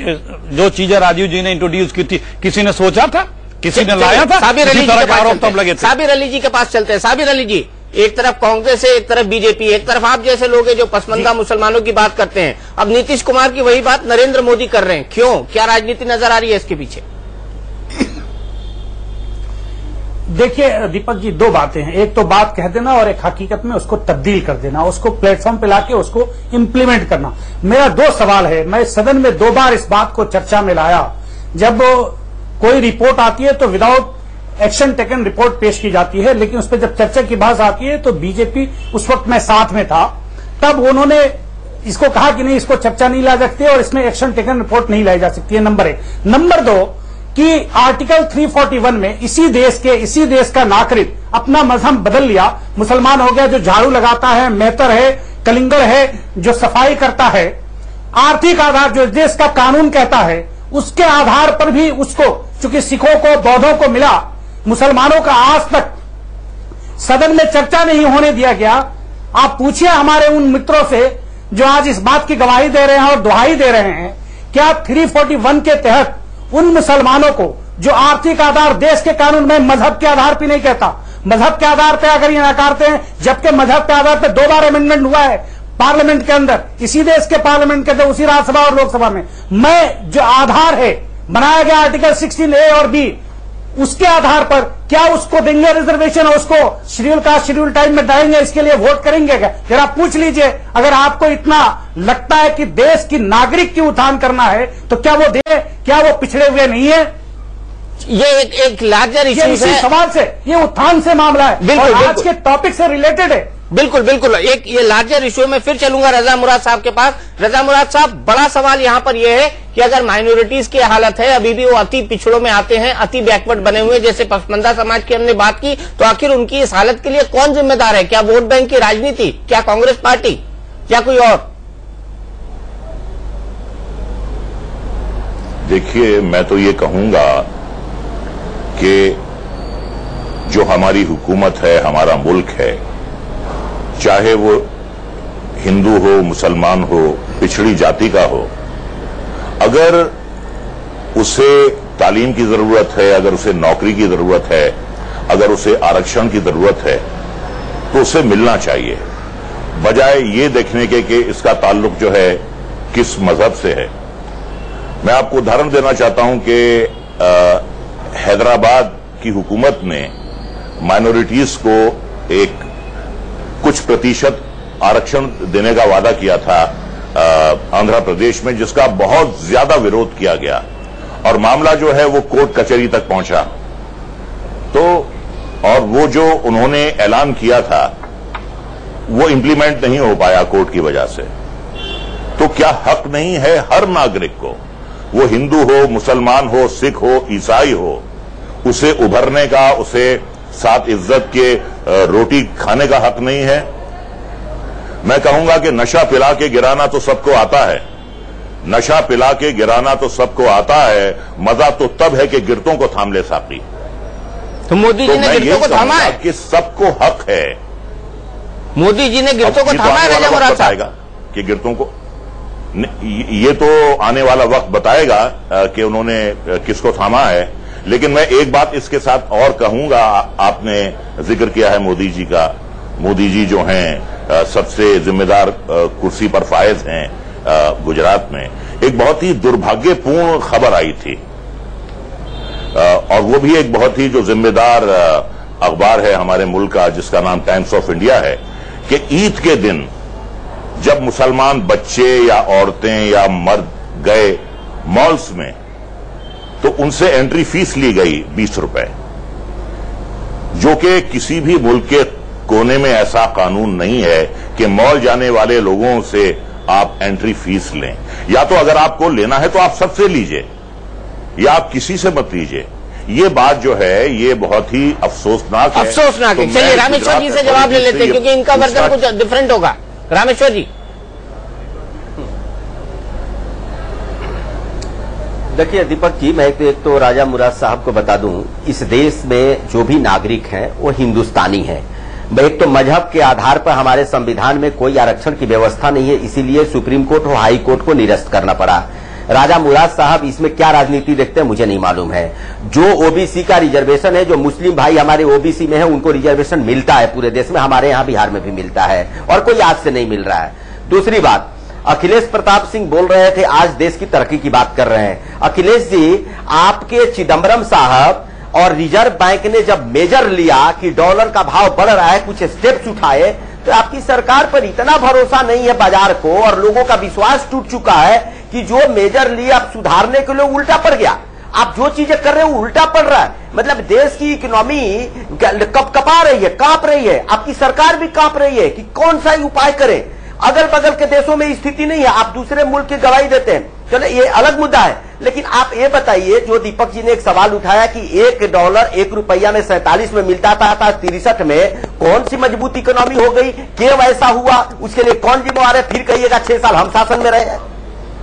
जो चीजें राजीव जी ने इंट्रोड्यूस की थी, किसी ने सोचा था? किसी ने लाया था? साबिर अली जी के पास चलते हैं। साबिर अली जी, एक तरफ कांग्रेस है, एक तरफ बीजेपी, एक तरफ आप जैसे लोग हैं जो पसमंदा मुसलमानों की बात करते हैं। अब नीतीश कुमार की वही बात नरेंद्र मोदी कर रहे हैं। क्यों? क्या राजनीति नजर आ रही है इसके पीछे? देखिए दीपक जी, दो बातें हैं। एक तो बात कह देना और एक हकीकत में उसको तब्दील कर देना, उसको प्लेटफॉर्म पे लाके उसको इम्प्लीमेंट करना। मेरा 2 सवाल है। मैं सदन में 2 बार इस बात को चर्चा में लाया। जब कोई रिपोर्ट आती है तो विदाउट एक्शन टेकन रिपोर्ट पेश की जाती है, लेकिन उस पर जब चर्चा की बात आती है तो बीजेपी, उस वक्त मैं साथ में था, तब उन्होंने इसको कहा कि नहीं, इसको चर्चा नहीं ला सकती और इसमें एक्शन टेकन रिपोर्ट नहीं लाई जा सकती है। नंबर 1। नंबर 2 कि आर्टिकल 341 में इसी देश का नागरिक अपना मजहब बदल लिया, मुसलमान हो गया, जो झाड़ू लगाता है, मेहतर है, कलिंगर है, जो सफाई करता है, आर्थिक आधार जो देश का कानून कहता है उसके आधार पर भी उसको, चूंकि सिखों को, बौद्धों को मिला, मुसलमानों का आज तक सदन में चर्चा नहीं होने दिया गया। आप पूछिए हमारे उन मित्रों से जो आज इस बात की गवाही दे रहे हैं और दुहाई दे रहे हैं, क्या 341 के तहत उन मुसलमानों को जो आर्थिक आधार देश के कानून में मजहब के आधार पर नहीं कहता, मजहब के आधार पर अगर ये नकारते हैं, जबकि मजहब के आधार पर 2 बार अमेंडमेंट हुआ है पार्लियामेंट के अंदर, इसी देश के पार्लियामेंट के अंदर, उसी राज्यसभा और लोकसभा में, मैं जो आधार है बनाया गया आर्टिकल 16A और B, उसके आधार पर क्या उसको देंगे रिजर्वेशन, उसको शेड्यूल कास्ट शेड्यूल टाइम में डालेंगे, इसके लिए वोट करेंगे क्या? जरा पूछ लीजिए। अगर आपको इतना लगता है कि देश की नागरिक की उत्थान करना है तो क्या वो पिछड़े हुए नहीं है? ये एक लार्जर इश्यू है। इसी सवाल से, ये उत्थान से मामला है, बिल्कुल, और आज के टॉपिक से रिलेटेड है। बिल्कुल बिल्कुल, एक ये लार्जर इश्यू में फिर चलूंगा रजा मुराद साहब के पास। रजा मुराद साहब, बड़ा सवाल यहां पर यह है कि अगर माइनॉरिटीज की हालत है, अभी भी वो अति पिछड़ों में आते हैं, अति बैकवर्ड बने हुए, जैसे पसमंदा समाज की हमने बात की, तो आखिर उनकी इस हालत के लिए कौन जिम्मेदार है? क्या वोट बैंक की राजनीति, क्या कांग्रेस पार्टी, क्या कोई और? देखिए, मैं तो ये कहूंगा कि जो हमारी हुकूमत है, हमारा मुल्क है, चाहे वो हिंदू हो, मुसलमान हो, पिछड़ी जाति का हो, अगर उसे तालीम की जरूरत है, अगर उसे नौकरी की जरूरत है, अगर उसे आरक्षण की जरूरत है, तो उसे मिलना चाहिए, बजाय ये देखने के कि इसका ताल्लुक जो है किस मजहब से है। मैं आपको उदाहरण देना चाहता हूं कि हैदराबाद की हुकूमत ने माइनॉरिटीज को एक कुछ प्रतिशत आरक्षण देने का वादा किया था आंध्र प्रदेश में, जिसका बहुत ज्यादा विरोध किया गया और मामला जो है वो कोर्ट कचहरी तक पहुंचा। तो और वो जो उन्होंने ऐलान किया था वो इंप्लीमेंट नहीं हो पाया कोर्ट की वजह से। तो क्या हक नहीं है हर नागरिक को, वो हिंदू हो, मुसलमान हो, सिख हो, ईसाई हो, उसे उभरने का, उसे साथ इज्जत के रोटी खाने का हक नहीं है? मैं कहूंगा कि नशा पिला के गिराना तो सबको आता है, नशा पिला के गिराना तो सबको आता है, मजा तो तब है कि गिरतों को थाम ले साकी। तो मोदी जी ने गिरतों को थामा है कि सबको हक है। मोदी जी ने गिरतों को थामा है रजा मुराद साहब कि गिरतों को, ये तो आने वाला वक्त बताएगा कि उन्होंने किसको थामा है। लेकिन मैं एक बात इसके साथ और कहूंगा, आपने जिक्र किया है मोदी जी का। मोदी जी जो हैं सबसे जिम्मेदार कुर्सी पर फायज हैं गुजरात में। एक बहुत ही दुर्भाग्यपूर्ण खबर आई थी और वो भी एक बहुत ही जो जिम्मेदार अखबार है हमारे मुल्क का, जिसका नाम टाइम्स ऑफ इंडिया है, कि ईद के दिन जब मुसलमान बच्चे या औरतें या मर्द गए मॉल्स में तो उनसे एंट्री फीस ली गई 20 रुपए, जो कि किसी भी मुल्क के कोने में ऐसा कानून नहीं है कि मॉल जाने वाले लोगों से आप एंट्री फीस लें। या तो अगर आपको लेना है तो आप सबसे लीजिए या आप किसी से मत लीजिए। ये बात जो है ये बहुत ही अफसोसनाक है। अफसोसनाक है। चलिए रामेश्वर जी से जवाब ले लेते हैं क्योंकि इनका वर्जन कुछ डिफरेंट होगा। रामेश्वर जी, देखिए दीपक जी, मैं एक तो राजा मुराद साहब को बता दूं, इस देश में जो भी नागरिक हैं वो हिंदुस्तानी हैं। एक तो मजहब के आधार पर हमारे संविधान में कोई आरक्षण की व्यवस्था नहीं है, इसीलिए सुप्रीम कोर्ट और हाई कोर्ट को निरस्त करना पड़ा। राजा मुराद साहब इसमें क्या राजनीति देखते हैं मुझे नहीं मालूम है। जो ओबीसी का रिजर्वेशन है, जो मुस्लिम भाई हमारे ओबीसी में है, उनको रिजर्वेशन मिलता है पूरे देश में, हमारे यहाँ बिहार में भी मिलता है और कोई आज से नहीं मिल रहा है। दूसरी बात, अखिलेश प्रताप सिंह बोल रहे थे आज देश की तरक्की की बात कर रहे हैं। अखिलेश जी, आपके चिदम्बरम साहब और रिजर्व बैंक ने जब मेजर लिया कि डॉलर का भाव बढ़ रहा है, कुछ स्टेप्स उठाए, तो आपकी सरकार पर इतना भरोसा नहीं है बाजार को और लोगों का विश्वास टूट चुका है कि जो मेजर लिया आप सुधारने के लिए उल्टा पड़ गया। आप जो चीजें कर रहे हो उल्टा पड़ रहा है। मतलब देश की इकोनॉमी कपा रही है, कांप रही है, आपकी सरकार भी कांप रही है कि कौन सा उपाय करें। अगल बगल के देशों में स्थिति नहीं है, आप दूसरे मुल्क की गवाही देते हैं, चलो ये अलग मुद्दा है। लेकिन आप ये बताइए, जो दीपक जी ने एक सवाल उठाया कि $1 1 रुपया में 47 में मिलता था 63 में, कौन सी मजबूत इकोनॉमी हो गई, क्यों ऐसा हुआ, उसके लिए कौन जिम्मेवार है? फिर कहिएगा 6 साल हम शासन में रहे।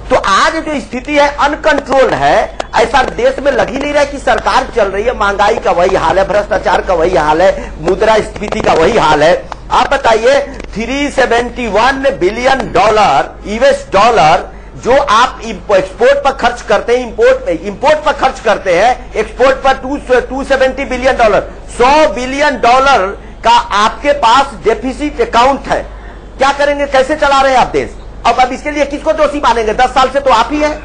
तो आज जो स्थिति है अनकंट्रोल्ड है, ऐसा देश में लग ही नहीं रहा कि सरकार चल रही है। महंगाई का वही हाल है, भ्रष्टाचार का वही हाल है, मुद्रास्फीति का वही हाल है। आप बताइए $371 बिलियन यूएस डॉलर जो आप एक्सपोर्ट पर खर्च करते हैं, इंपोर्ट पर खर्च करते हैं, एक्सपोर्ट पर $270 बिलियन, $100 बिलियन का आपके पास डेफिसिट अकाउंट है। क्या करेंगे, कैसे चला रहे हैं आप देश? अब इसके लिए किसको दोषी मानेंगे? 10 साल से तो आप ही हैं।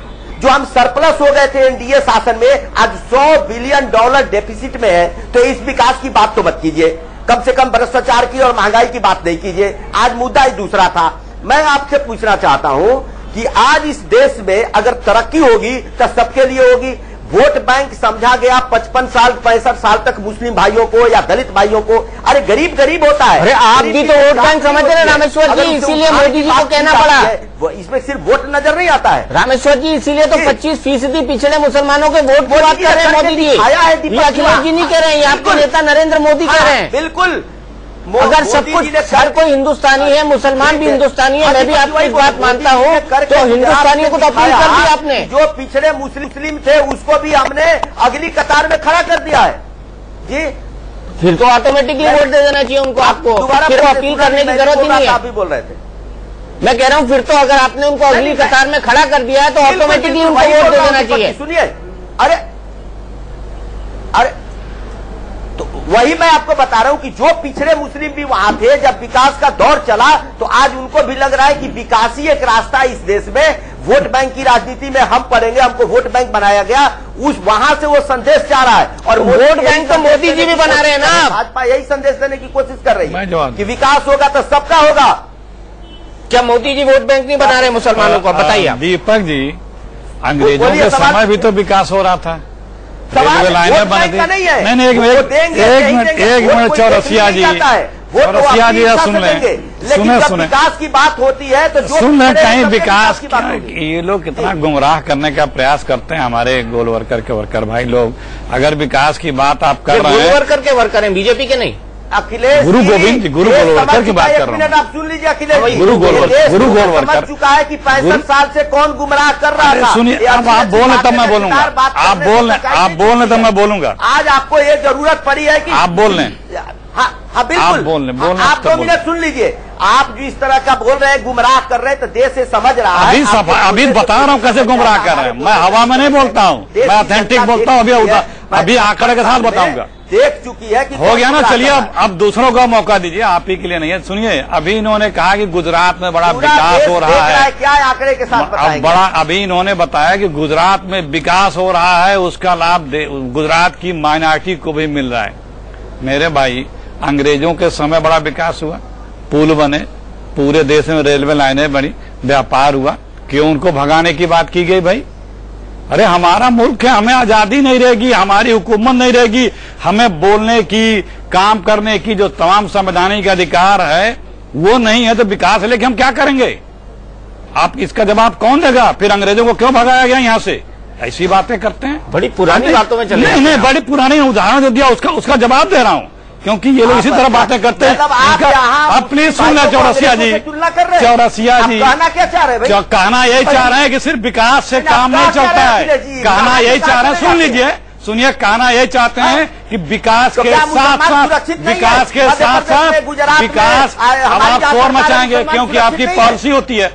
जो हम सरप्लस हो गए थे एनडीए शासन में, आज $100 बिलियन डेफिसिट में है। तो इस विकास की बात तो मत कीजिए, कम से कम भ्रष्टाचार की और महंगाई की बात नहीं कीजिए। आज मुद्दा ही दूसरा था। मैं आपसे पूछना चाहता हूं कि आज इस देश में अगर तरक्की होगी तो सबके लिए होगी। वोट बैंक समझा गया 55 साल 65 साल तक मुस्लिम भाइयों को या दलित भाइयों को। अरे गरीब गरीब होता है। अरे आप भी तो वोट बैंक समझते हैं रामेश्वर जी, इसीलिए मोदी जी को कहना पड़ा। इसमें सिर्फ वोट नजर नहीं आता है रामेश्वर जी, इसीलिए तो 25% पिछड़े मुसलमानों के वोट की बात कर रहे हैं मोदी जी। ये अखिलेश जी नहीं कह रहे हैं, ये आपके नेता नरेंद्र मोदी कह रहे हैं। बिल्कुल, अगर सब कुछ हर कोई हिंदुस्तानी है, मुसलमान भी हिंदुस्तानी है, मैं भी आपकी इस बात मानता हूँ, तो हिंदुस्तानियों को तो अपील कर दी आपने। जो पिछड़े मुस्लिम थे उसको भी हमने अगली कतार में खड़ा कर दिया है जी। फिर तो ऑटोमेटिकली वोट दे देना चाहिए उनको, आपको फिर तो अपील करने की जरूरत ही नहीं है। आप भी बोल रहे थे, मैं कह रहा हूँ फिर तो अगर आपने उनको अगली कतार में खड़ा कर दिया है तो ऑटोमेटिकली उनको वोट दे देना चाहिए। सुनिए, अरे तो वही मैं आपको बता रहा हूं कि जो पिछड़े मुस्लिम भी वहां थे जब विकास का दौर चला, तो आज उनको भी लग रहा है कि विकास ही एक रास्ता इस देश में। वोट बैंक की राजनीति में हम पड़ेंगे, हमको वोट बैंक बनाया गया, उस वहां से वो संदेश जा रहा है। और वोट बैंक तो मोदी जी भी बना रहे हैं ना। भाजपा यही संदेश देने की कोशिश कर रही है कि विकास होगा तो सबका होगा। क्या मोदी जी वोट बैंक नहीं बना रहे मुसलमानों को? बताइए दीपक जी, अंग्रेजों के समय भी तो विकास हो रहा था, रेलवे लाइनें बन थी। नहीं, एक मिनट चौरसिया जी सुन लें, सुने विकास की बात होती है तो सुन लें। कहीं विकास ये लोग कितना गुमराह करने का प्रयास करते हैं हमारे गोल वर्कर के वर्कर भाई लोग। अगर विकास की बात आप कर रहे हैं, गोल वर्कर के वर्कर हैं, बीजेपी के नहीं। अखिलेश गुरु गोविंद जी, गुरु गोलवर्कर की बात कर रहा हूँ। आप सुन लीजिए अखिलेश जी, गुरु गोलवर्कर समझ चुका है कि 65 साल से कौन गुमराह कर रहा था। सुनिए, अब आप बोल रहे तब मैं बोलूंगा, आप बोल रहे तब मैं बोलूंगा। आज आपको ये जरूरत पड़ी है कि आप बोल रहे, हाँ बिल्कुल, आप 2 मिनट सुन लीजिए। आप जो इस तरह का बोल रहे हैं, गुमराह कर रहे हैं, तो देश से समझ रहा है। अभी बता रहा हूँ कैसे गुमराह कर रहे हैं। मैं हवा में नहीं बोलता हूँ, मैं ऑथेंटिक बोलता हूँ। अभी आंकड़े के साथ बताऊंगा। देख चुकी है कि हो गया ना। चलिए अब दूसरों को मौका दीजिए, आप ही के लिए नहीं है। सुनिए, अभी इन्होंने कहा कि गुजरात में बड़ा विकास हो रहा है। क्या आंकड़े के साथ बताएंगे? अभी इन्होंने बताया कि गुजरात में विकास हो रहा है, उसका लाभ गुजरात की माइनॉरिटी को भी मिल रहा है। मेरे भाई, अंग्रेजों के समय बड़ा विकास हुआ, पुल बने, पूरे देश में रेलवे लाइनें बनी, व्यापार हुआ। क्यों उनको भगाने की बात की गई भाई? अरे हमारा मुल्क है, हमें आजादी नहीं रहेगी, हमारी हुकूमत नहीं रहेगी, हमें बोलने की, काम करने की जो तमाम संवैधानिक अधिकार है वो नहीं है, तो विकास है लेकिन हम क्या करेंगे? आप इसका जवाब कौन देगा? फिर अंग्रेजों को क्यों भगाया गया यहाँ से? ऐसी बातें करते हैं, बड़ी पुरानी बातों में चले। नहीं, बड़ी पुरानी उदाहरण जो दिया उसका जवाब दे रहा हूँ, क्योंकि ये लोग इसी तरह बातें करते हैं। आप प्लीज सुन लें चौरसिया जी, कहना क्या चाह रहे हैं? कहना यही चाह रहे हैं कि सिर्फ विकास से काम नहीं चलता है। कहना यही चाह रहे हैं, सुन लीजिए, सुनिए, कहना यही चाहते हैं कि विकास के साथ साथ विकास अब आप शोर मचाएंगे, क्योंकि आपकी पॉलिसी होती है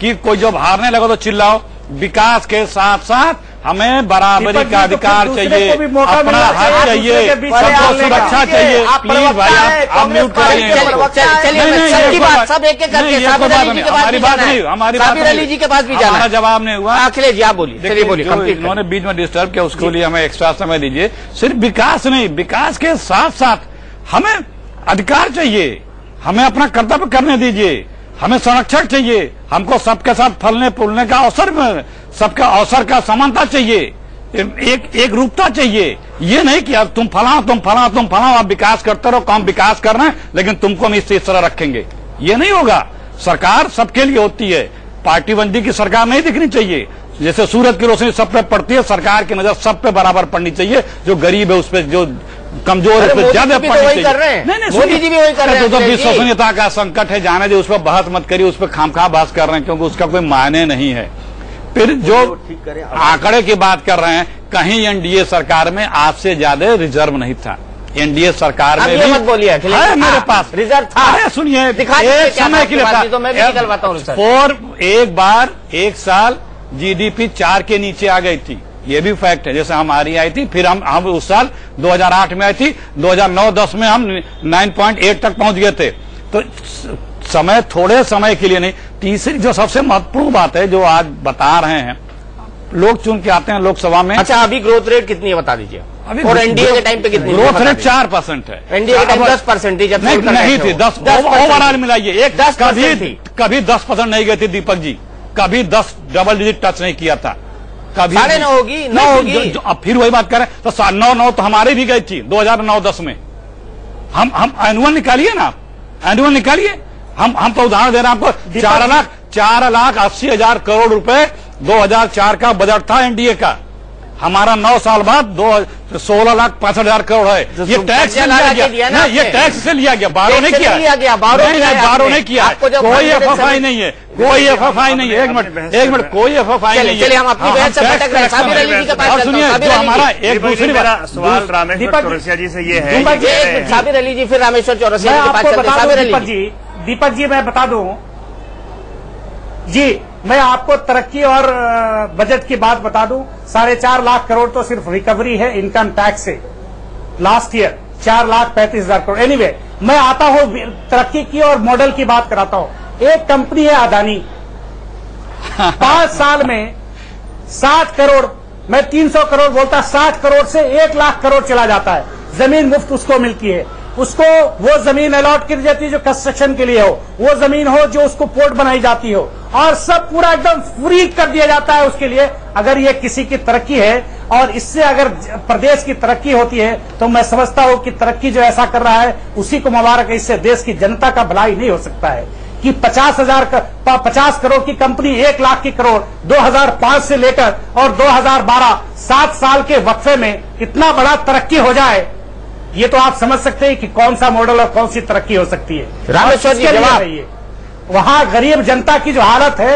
कि कोई जब हारने लगो तो चिल्लाओ। विकास के साथ साथ हमें बराबरी का अधिकार चाहिए, अपना हक चाहिए, सबको सुरक्षा चाहिए। प्लीज भाई आप म्यूट करिए। सब एक एक करके हमारी बात नहीं, हमारी अली जी के पास भी जाना, हमारा जवाब नहीं हुआ। अखिलेश जी आप बोलिए, चलिए बोलिए। उन्होंने बीच में डिस्टर्ब किया, उसके लिए हमें एक्स्ट्रा समय दीजिए। सिर्फ विकास नहीं, विकास के साथ साथ हमें अधिकार चाहिए, हमें अपना कर्तव्य करने दीजिए, हमें संरक्षक चाहिए, हमको सबके साथ फलने फूलने का अवसर, सबका अवसर का समानता चाहिए, एक रूपता चाहिए। ये नहीं कि अब तुम फलाओ, आप विकास करते रहो, कम विकास कर रहे हैं लेकिन तुमको हम इस तरह रखेंगे, ये नहीं होगा। सरकार सबके लिए होती है, पार्टीबंदी की सरकार नहीं दिखनी चाहिए। जैसे सूरज की रोशनी सब पे पड़ती है, सरकार की नजर सब पे बराबर पड़नी चाहिए। जो गरीब है उस पर, जो कमजोर है उस पर ज्यादा पड़नी चाहिए। नहीं, मोदी जी भी वही कर रहे हैं। तो विश्वसनीयता का संकट है, जाने दे, उस पर बहस मत करिए, उस पर खामखा बहस कर रहे हैं, क्योंकि उसका कोई मायने नहीं है। फिर जो आंकड़े की बात कर रहे हैं, कहीं एनडीए सरकार में आपसे ज्यादा रिजर्व नहीं था। एनडीए सरकार में भी मत बोलिए, मेरे पास रिजर्व था। सुनिए, एक समय के लिए तो मैं भी निकलवाता हूँ। एक साल जीडीपी 4 के नीचे आ गई थी, ये भी फैक्ट है। जैसे हमारी आई थी, फिर हम उस साल 2008 में आई थी, 2009-10 में हम 9.8 तक पहुंच गए थे। तो समय थोड़े समय के लिए नहीं। तीसरी जो सबसे महत्वपूर्ण बात है जो आज बता रहे हैं, लोग चुन के आते हैं लोकसभा में। अच्छा, अभी ग्रोथ रेट कितनी है बता दीजिए, अभी और एनडीए के टाइम पे कितनी? ग्रोथ रेट 4% है। एनडीए के टाइम 10% जब नहीं थी, 10 ओवरऑल मिलाइए, एक 10% कभी 10% नहीं गए थे दीपक जी, कभी 10 डबल डिजिट टच नहीं किया था कभी। 9.5 होगी, 9 होगी। अब फिर वही बात करें तो 9 तो हमारे भी गई थी 2009-10 में। हम एनुअल निकालिए ना, एनुअल निकालिए। हम तो उदाहरण दे रहे हैं आपको, 4,80,000 करोड़ रुपए 2004 का बजट था एनडीए का। हमारा 9 साल बाद 16,65,000 करोड़ है। ये टैक्स से लिया गया ना, ये टैक्स से लिया गया, बारो नहीं किया, बारो नहीं किया। कोई एफएफआई नहीं है, कोई एफएफआई नहीं है। एक मिनट, कोई एफएफआई नहीं है। चलिए हम अपनी बहस से भटक रहे हैं। साबिर अली जी के पास और सुनिए, जो हमारा एक दूसरी सवाल रामेश्वर चौरसिया जी से ये है। साबिर अली जी, फिर रामेश्वर चौरसिया जी के पास चलते हैं। साबिर अली जी, दीपक जी मैं बता दूं जी, मैं आपको तरक्की और बजट की बात बता दूं। 4.5 लाख करोड़ तो सिर्फ रिकवरी है इनकम टैक्स से लास्ट ईयर, 4,35,000 करोड़। एनीवे, मैं आता हूं तरक्की की और मॉडल की बात कराता हूं। एक कंपनी है अदानी, 5 साल में 60 करोड़, मैं 300 करोड़ बोलता, 60 करोड़ से 1 लाख करोड़ चला जाता है। जमीन मुफ्त उसको मिलती है। उसको वो जमीन अलॉट की जाती है जो कंस्ट्रक्शन के लिए हो, वो जमीन हो जो उसको पोर्ट बनाई जाती हो, और सब पूरा एकदम फ्री कर दिया जाता है उसके लिए। अगर ये किसी की तरक्की है और इससे अगर प्रदेश की तरक्की होती है तो मैं समझता हूं कि तरक्की जो ऐसा कर रहा है उसी को मुबारक है। इससे देश की जनता का भलाई नहीं हो सकता है कि 50 करोड़ की कंपनी 1 लाख की करोड़ 2005 से लेकर और 2012 7 साल के वक्फे में इतना बड़ा तरक्की हो जाए। ये तो आप समझ सकते हैं कि कौन सा मॉडल और कौन सी तरक्की हो सकती है। रामेश्वर जी जवाब, वहां गरीब जनता की जो हालत है,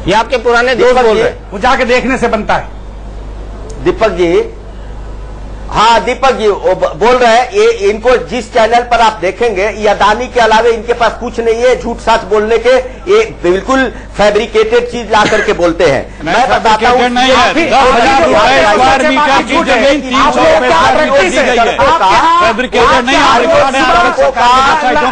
ये आपके पुराने दोस्त बोल रहे हैं, वो जाके देखने से बनता है। दीपक जी, हाँ दीपक जी वो बोल रहे हैं, ये इनको जिस चैनल पर आप देखेंगे, ये अदानी के अलावे इनके पास कुछ नहीं है झूठ सच बोलने के। ये बिल्कुल फैब्रिकेटेड चीज ला करके बोलते हैं। मैं बताता हूँ, नहीं है, 10,000 स्क्वायर मीटर की जमीन 300 रुपए दी गई है, फैब्रिकेटेड नहीं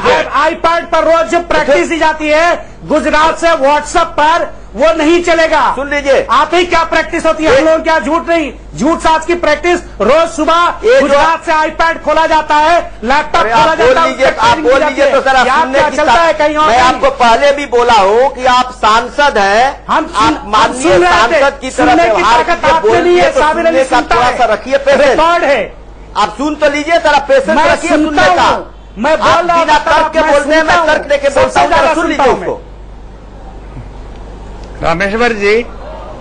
है। आईपैड पर रोज जो प्रैक्टिस दी जाती है गुजरात से व्हाट्सएप पर, वो नहीं चलेगा। सुन लीजिए, आप ही क्या प्रैक्टिस होती है, हम लोग क्या झूठ नहीं, झूठ साच की प्रैक्टिस। रोज सुबह गुजरात से आईपैड खोला जाता है, लैपटॉप खोला जाता है। आप बोल लीजिए तो सर, क्या चलता है कहीं और? मैं आपको पहले भी बोला हूँ कि आप सांसद हैं, आप माननीय सांसद की तरह व्यवहार कीजिए, बोलने का थोड़ा सा रखिए पेशेंस। आप सुन तो लीजिए, जरा पेशेंस रखिए सुनने का। मैं बोल रहा हूँ, बिना तर्क के बोलने में तर्क देके बोलता हूँ, सुन लीजिए उसको। रामेश्वर जी,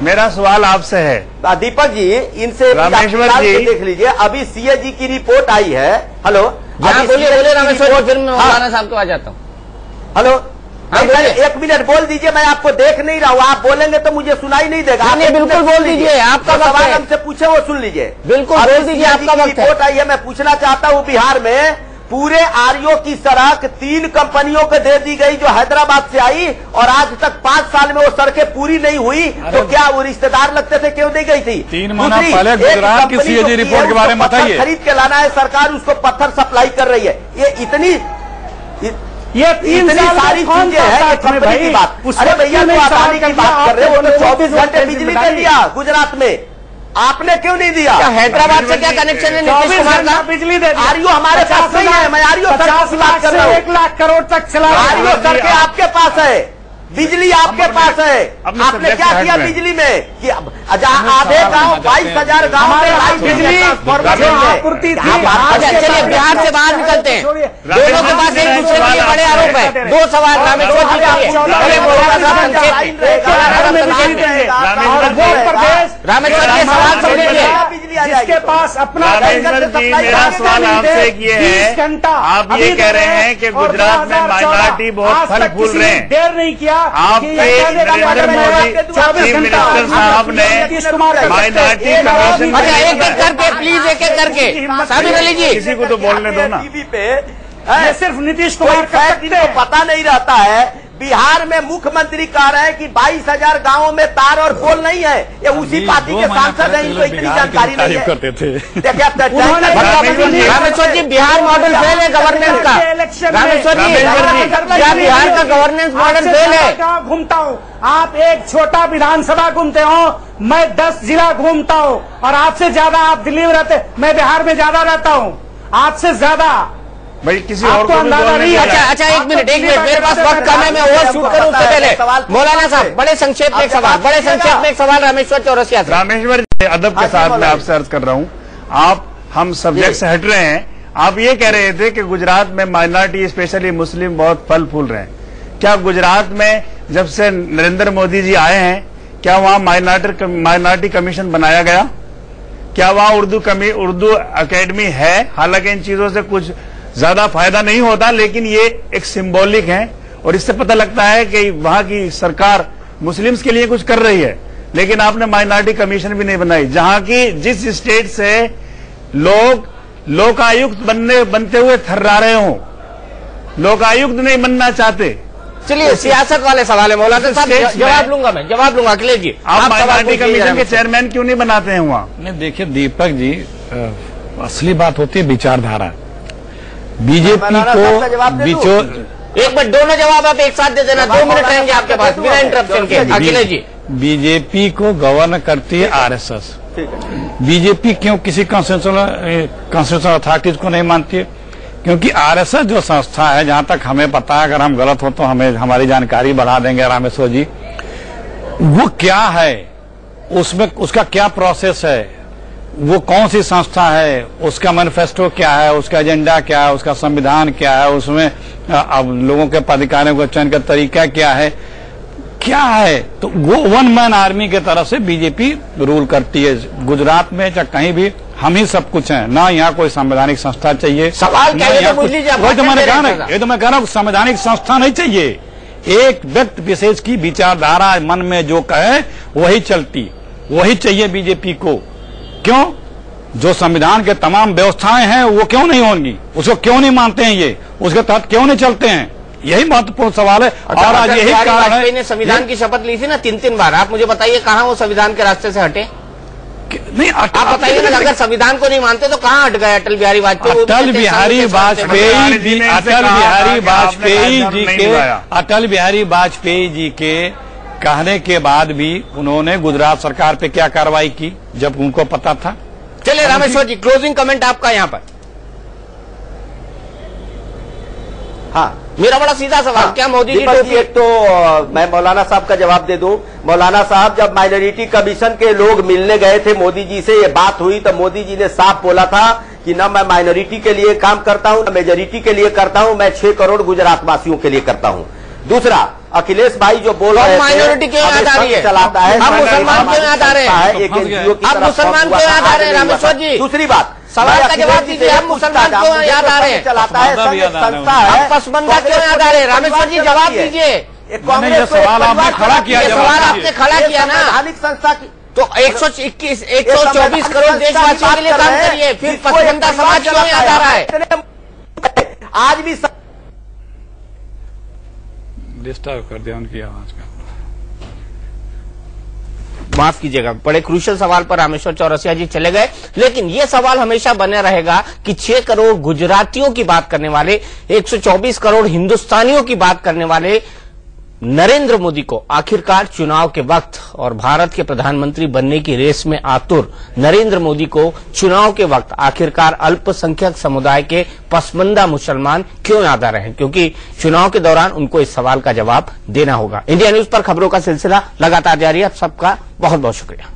मेरा सवाल आपसे है। दीपक जी, इनसे रामेश्वर जी देख लीजिए, अभी सीएजी की रिपोर्ट आई है। हेलो, बोलिए रामेश्वर जी, फिर मैं मौलाना साहब के पास जाता हूँ। हेलो, 1 मिनट बोल दीजिए, मैं आपको देख नहीं रहा हूँ, आप बोलेंगे तो मुझे सुनाई नहीं देगा। आप बिल्कुल बोल दीजिए, आपका सवाल हमसे पूछे वो सुन लीजिए। बिल्कुल बोल दीजिए, आपका वक्त है। रिपोर्ट आई है, मैं पूछना चाहता हूँ, बिहार में पूरे आरओ की सड़क 3 कंपनियों को दे दी गई जो हैदराबाद से आई, और आज तक 5 साल में वो सड़कें पूरी नहीं हुई। तो क्या वो रिश्तेदार लगते थे, क्यों दी गई थी? 3 महीना पहले गुजरात की सीएजी रिपोर्ट के बारे में बताइए। खरीद के लाना है, सरकार उसको पत्थर सप्लाई कर रही है। ये इतनी सारी चीजें हैं, ये कंपनी की बात। अरे भैया, तो अदानी की बात कर रहे हो, तो 24 घंटे बिजली दे दिया गुजरात में, आपने क्यों नहीं दिया? क्या हैदराबाद से क्या कनेक्शन है नीतीश कुमार का? बिजली दे दी। आरओ हमारे पास नहीं है, मैं आरओ सड़क की बात कर रहा हूँ। 1 लाख करोड़ तक चला। आरओ सड़कें आपके पास है, बिजली आपके पास है। आपने क्या किया बिजली में कि आधे गांव 22,000 गांव में बिजली आपूर्ति थी। चलिए बिहार से बाहर निकलते हैं, दोनों के पास एक दूसरे के लिए बड़े आरोप है। 2 सवाल रामेश्वर जी के लिए। रामेश्वर जी सवाल सुन लीजिए, जिसके पास अपना मेरा सवाल आपसे ये है, आप ये कह रहे हैं कि गुजरात में माइनॉरिटी बहुत फल फूल रहे हैं। देर नहीं किया आपके नरेंद्र मोदी चीफ मिनिस्टर साहब ने माइनॉरिटी कमीशन। अच्छा, एक-एक करके प्लीज, एक-एक करके। साबिर अली जी, किसी को तो बोलने दो ना। टीवी पे ये सिर्फ नीतीश कुमार फैक्ट इनको पता नहीं रहता है। बिहार में मुख्यमंत्री कह रहे हैं कि 22,000 गांवों में तार और पोल नहीं है। ये उसी पार्टी के सांसद हैं, इनको इतनी जानकारी नहीं है। करते थे रामेश्वर जी, बिहार मॉडल फेल है गवर्नेंस का। रामेश्वर जी, क्या बिहार का गवर्नेंस मॉडल फेल है? घूमता हूँ, आप एक छोटा विधानसभा घूमते हो, मैं 10 जिला घूमता हूँ, और आपसे ज्यादा आप दिल्ली में रहते, मैं बिहार में ज्यादा रहता हूँ, आपसे ज्यादा भाई किसी और को अंदाजा नहीं। अच्छा, एक मिनट, मेरे पास वक्त कम है, मैं ओवर शूट करूं उससे पहले मौलाना साहब बड़े संक्षेप में एक सवाल रामेश्वर चौरसिया से। रामेश्वर जी, अदब के साथ मैं आपसे अर्ज कर रहा हूँ, आप हम सब्जेक्ट से हट रहे हैं। आप ये कह रहे थे कि गुजरात में माइनॉरिटी स्पेशली मुस्लिम बहुत फल फूल रहे हैं। क्या गुजरात में जब से नरेंद्र मोदी जी आए हैं, क्या वहां माइनॉरिटी कमीशन बनाया गया? क्या वहां उर्दू अकेडमी है? हालांकि इन चीजों से कुछ ज्यादा फायदा नहीं होता, लेकिन ये एक सिंबॉलिक है और इससे पता लगता है कि वहां की सरकार मुस्लिम्स के लिए कुछ कर रही है। लेकिन आपने माइनॉरिटी कमीशन भी नहीं बनाई, जहां की जिस स्टेट से लोग लोकायुक्त बनते हुए थर्रा रहे हों, लोकायुक्त नहीं बनना चाहते। चलिए, सियासत वाले सवाल है मौलाना साहब, जवाब लूंगा अखिलेश जी। आप माइनॉरिटी कमीशन के चेयरमैन क्यों नहीं बनाते हैं वहां? नहीं, देखिए दीपक जी, असली बात होती है विचारधारा। बीजेपी को एक मिनट, दोनों जवाब आप एक साथ दे देना, 2 मिनट रहेंगे आपके पास बिना इंटरप्शन के। अखिलेश जी, बीजेपी को गवर्न करती है आरएसएस। बीजेपी क्यों किसी कॉन्स्टिट्यूशनल अथॉरिटीज को नहीं मानती है? क्योंकि आरएसएस जो संस्था है, जहां तक हमें पता है, अगर हम गलत हो तो हमें हमारी जानकारी बढ़ा देंगे रामेश्वर जी, वो क्या है, उसमें उसका क्या प्रोसेस है, वो कौन सी संस्था है, उसका मैनिफेस्टो क्या है, उसका एजेंडा क्या है, उसका संविधान क्या है, उसमें अब लोगों के पदाधिकारियों का चयन का तरीका क्या है, तो वो 1 मैन आर्मी के तरफ से बीजेपी रूल करती है। गुजरात में चाहे कहीं भी हम ही सब कुछ हैं ना, यहाँ कोई संवैधानिक संस्था चाहिए। सवाल क्या है? वही तो मैंने कहा ना, ये तो मैं कह रहा हूँ, संवैधानिक संस्था नहीं चाहिए। एक व्यक्ति विशेष की विचारधारा मन में जो कहे वही चलती, वही चाहिए बीजेपी को। क्यों? जो संविधान के तमाम व्यवस्थाएं हैं वो क्यों नहीं होंगी, उसको क्यों नहीं मानते हैं, ये उसके तहत क्यों नहीं चलते हैं? यही महत्वपूर्ण सवाल है। और आज यही कारण है, ने संविधान की शपथ ली थी ना 3 बार। आप मुझे बताइए कहाँ वो संविधान के रास्ते से हटे? नहीं, आप बताइए ना, अगर संविधान को नहीं मानते तो कहाँ हट गए अटल बिहारी वाजपेयी? अटल बिहारी वाजपेयी जी के कहने के बाद भी उन्होंने गुजरात सरकार पे क्या कार्रवाई की जब उनको पता था? चलिए रामेश्वर जी, क्लोजिंग कमेंट आपका यहाँ पर। हाँ, मेरा बड़ा सीधा सवाल, क्या मोदी जी टोपी? एक तो मैं मौलाना साहब का जवाब दे दूं। मौलाना साहब, जब माइनॉरिटी कमीशन के लोग मिलने गए थे मोदी जी से, ये बात हुई तो मोदी जी ने साफ बोला था कि न मैं माइनॉरिटी के लिए काम करता हूं, न मेजोरिटी के लिए करता हूं, मैं 6 करोड़ गुजरात वासियों के लिए करता हूं। दूसरा, अखिलेश भाई जो बोल रहे थे, माइनॉरिटी क्यों याद आ रही है? चलाता है, अब मुसलमान क्यों याद आ रहे हैं? एक एनजीओ की अब मुसलमान क्यों याद आ रहे हैं रामेश्वर जी? दूसरी बात, सवाल का जवाब दीजिए, आप मुसलमान क्यों याद आ रहे हैं? चलाता है, संस्था है, पसमंदा क्यों याद आ रहे हैं? रामेश्वर जी जवाब दीजिए। कांग्रेस सवाल आपने खड़ा किया, सवाल आपने खड़ा किया ना, संवैधानिक संस्था की तो 124 करोड़ देशवासियों के लिए काम करिए, फिर पसमंदा समाज क्यों याद आ रहा है? आज भी डिस्टर्ब कर दिया उनकी आवाज का। माफ कीजिएगा, बड़े क्रूशियल सवाल पर रामेश्वर चौरसिया जी चले गए, लेकिन ये सवाल हमेशा बने रहेगा कि 6 करोड़ गुजरातियों की बात करने वाले, 124 करोड़ हिंदुस्तानियों की बात करने वाले नरेंद्र मोदी को आखिरकार चुनाव के वक्त और भारत के प्रधानमंत्री बनने की रेस में आतुर नरेंद्र मोदी को चुनाव के वक्त आखिरकार अल्पसंख्यक समुदाय के पसमंदा मुसलमान क्यों याद आ रहे हैं? क्योंकि चुनाव के दौरान उनको इस सवाल का जवाब देना होगा। इंडिया न्यूज पर खबरों का सिलसिला लगातार जारी है। सबका बहुत बहुत शुक्रिया।